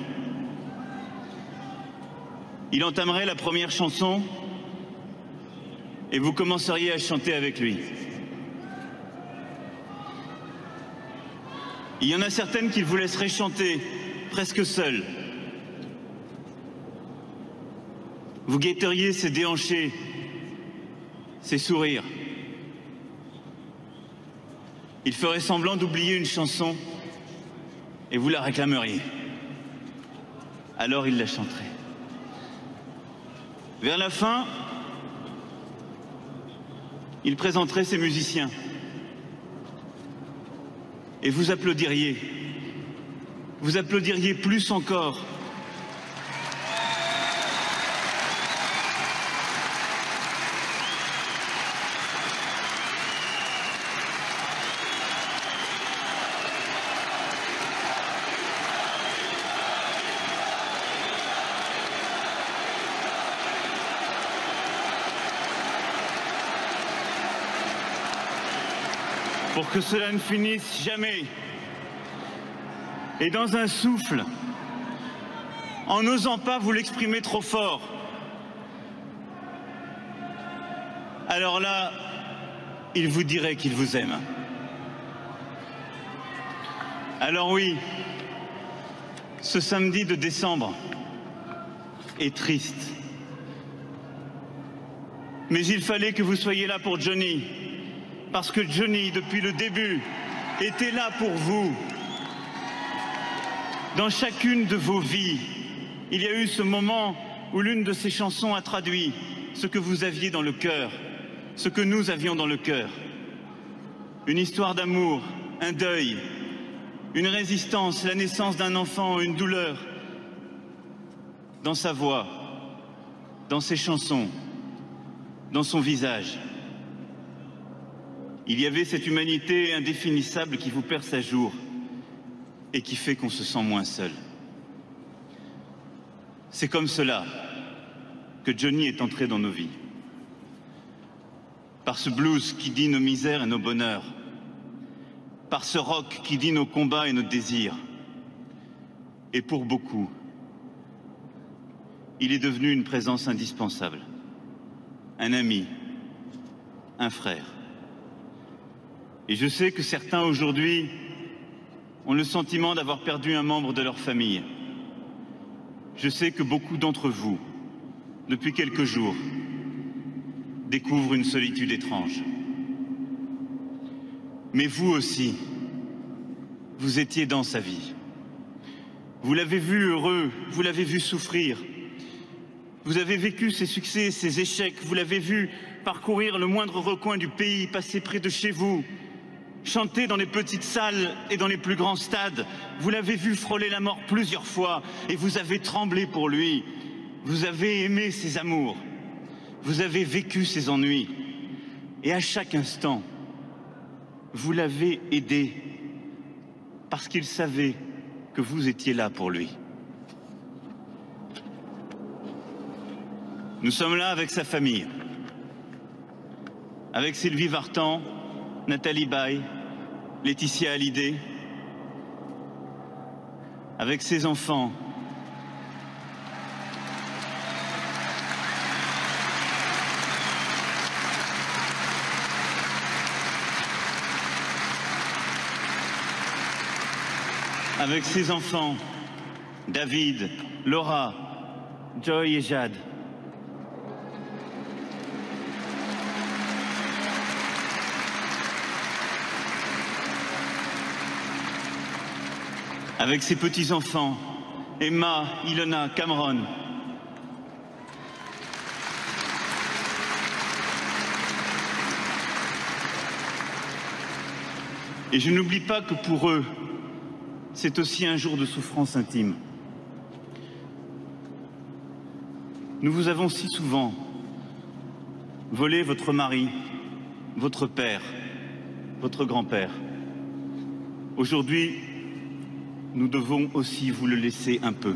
Il entamerait la première chanson et vous commenceriez à chanter avec lui. Il y en a certaines qui vous laisseraient chanter, presque seul. Vous guetteriez ses déhanchés, ses sourires. Il ferait semblant d'oublier une chanson et vous la réclameriez. Alors il la chanterait. Vers la fin, il présenterait ses musiciens. Et vous applaudiriez. Vous applaudiriez plus encore. Pour que cela ne finisse jamais. Et dans un souffle, en n'osant pas vous l'exprimer trop fort. Alors là, il vous dirait qu'il vous aime. Alors oui, ce samedi de décembre est triste. Mais il fallait que vous soyez là pour Johnny. Parce que Johnny, depuis le début, était là pour vous. Dans chacune de vos vies, il y a eu ce moment où l'une de ces chansons a traduit ce que vous aviez dans le cœur, ce que nous avions dans le cœur. Une histoire d'amour, un deuil, une résistance, la naissance d'un enfant, une douleur. Dans sa voix, dans ses chansons, dans son visage. Il y avait cette humanité indéfinissable qui vous perce à jour et qui fait qu'on se sent moins seul. C'est comme cela que Johnny est entré dans nos vies. Par ce blues qui dit nos misères et nos bonheurs. Par ce rock qui dit nos combats et nos désirs. Et pour beaucoup, il est devenu une présence indispensable. Un ami, un frère. Et je sais que certains aujourd'hui ont le sentiment d'avoir perdu un membre de leur famille. Je sais que beaucoup d'entre vous, depuis quelques jours, découvrent une solitude étrange. Mais vous aussi, vous étiez dans sa vie. Vous l'avez vu heureux, vous l'avez vu souffrir. Vous avez vécu ses succès, ses échecs, vous l'avez vu parcourir le moindre recoin du pays, passer près de chez vous, chanter dans les petites salles et dans les plus grands stades. Vous l'avez vu frôler la mort plusieurs fois et vous avez tremblé pour lui. Vous avez aimé ses amours, vous avez vécu ses ennuis. Et à chaque instant, vous l'avez aidé parce qu'il savait que vous étiez là pour lui. Nous sommes là avec sa famille, avec Sylvie Vartan, Nathalie Baye, Laetitia Hallyday, avec ses enfants, David, Laura, Joy et Jade. Avec ses petits-enfants, Emma, Ilona, Cameron. Et je n'oublie pas que pour eux, c'est aussi un jour de souffrance intime. Nous vous avons si souvent volé votre mari, votre père, votre grand-père. Aujourd'hui, nous devons aussi vous le laisser un peu,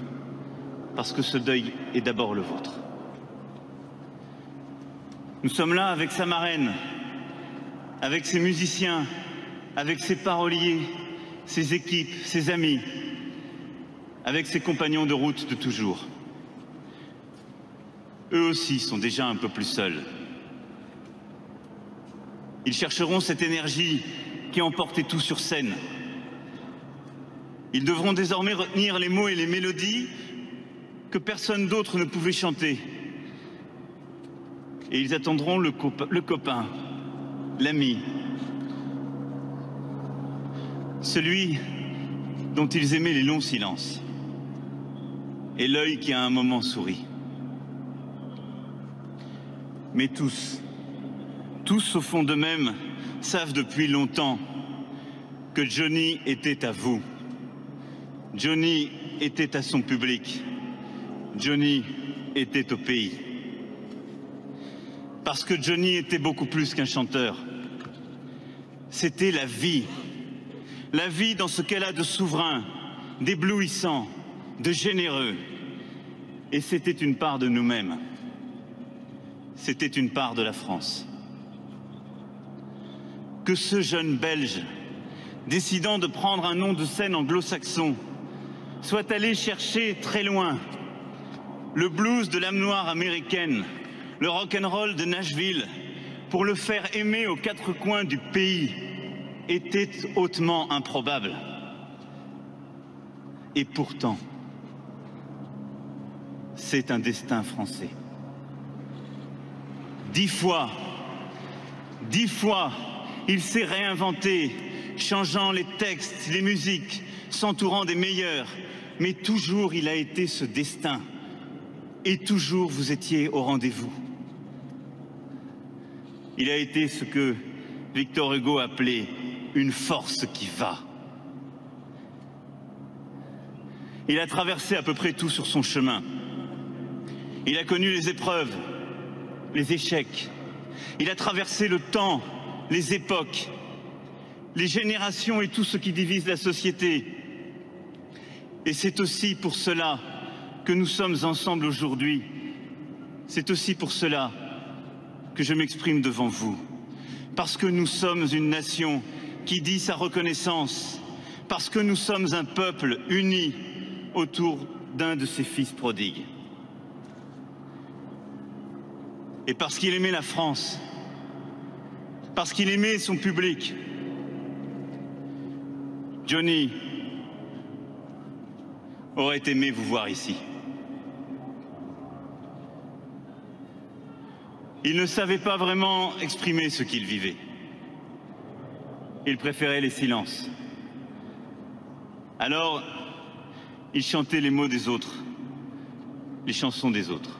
parce que ce deuil est d'abord le vôtre. Nous sommes là avec sa marraine, avec ses musiciens, avec ses paroliers, ses équipes, ses amis, avec ses compagnons de route de toujours. Eux aussi sont déjà un peu plus seuls. Ils chercheront cette énergie qui emportait tout sur scène. Ils devront désormais retenir les mots et les mélodies que personne d'autre ne pouvait chanter. Et ils attendront le copain, l'ami, celui dont ils aimaient les longs silences et l'œil qui à un moment sourit. Mais tous au fond d'eux-mêmes, savent depuis longtemps que Johnny était à vous. Johnny était à son public. Johnny était au pays. Parce que Johnny était beaucoup plus qu'un chanteur. C'était la vie. La vie dans ce qu'elle a de souverain, d'éblouissant, de généreux. Et c'était une part de nous-mêmes. C'était une part de la France. Que ce jeune Belge, décidant de prendre un nom de scène anglo-saxon, soit allé chercher très loin le blues de l'âme noire américaine, le rock'n'roll de Nashville, pour le faire aimer aux quatre coins du pays, était hautement improbable. Et pourtant, c'est un destin français. 10 fois, il s'est réinventé, changeant les textes, les musiques, s'entourant des meilleurs. Mais toujours, il a été ce destin. Et toujours, vous étiez au rendez-vous. Il a été ce que Victor Hugo appelait une force qui va. Il a traversé à peu près tout sur son chemin. Il a connu les épreuves, les échecs. Il a traversé le temps, les époques, les générations et tout ce qui divise la société. Et c'est aussi pour cela que nous sommes ensemble aujourd'hui. C'est aussi pour cela que je m'exprime devant vous. Parce que nous sommes une nation qui dit sa reconnaissance. Parce que nous sommes un peuple uni autour d'un de ses fils prodigues. Et parce qu'il aimait la France, parce qu'il aimait son public, Johnny aurait aimé vous voir ici. Il ne savait pas vraiment exprimer ce qu'il vivait. il préférait les silences. Alors, il chantait les mots des autres, les chansons des autres.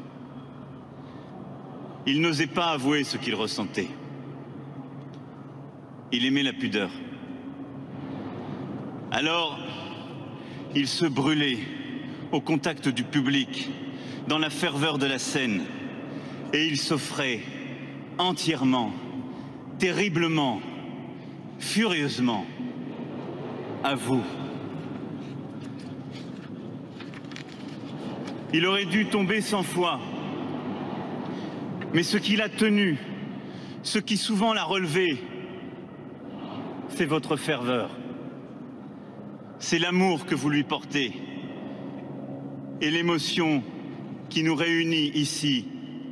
Il n'osait pas avouer ce qu'il ressentait. Il aimait la pudeur. Alors, il se brûlait au contact du public, dans la ferveur de la scène, et il s'offrait entièrement, terriblement, furieusement à vous. Il aurait dû tomber 100 fois, mais ce qui l'a tenu, ce qui souvent l'a relevé, c'est votre ferveur. C'est l'amour que vous lui portez et l'émotion qui nous réunit ici,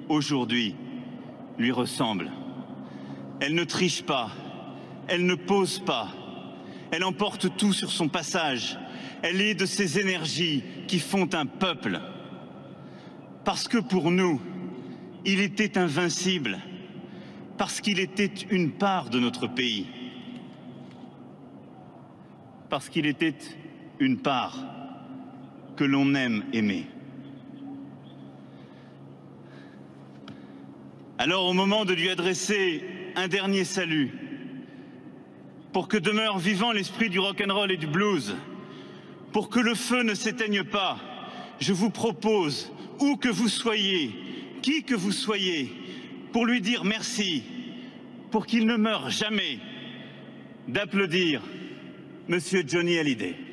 aujourd'hui, lui ressemble. Elle ne triche pas, elle ne pose pas, elle emporte tout sur son passage. Elle est de ces énergies qui font un peuple. Parce que pour nous, il était invincible, parce qu'il était une part de notre pays, parce qu'il était une part que l'on aime aimer. Alors, au moment de lui adresser un dernier salut, pour que demeure vivant l'esprit du rock'n'roll et du blues, pour que le feu ne s'éteigne pas, je vous propose, où que vous soyez, qui que vous soyez, pour lui dire merci, pour qu'il ne meure jamais, d'applaudir Monsieur Johnny Hallyday.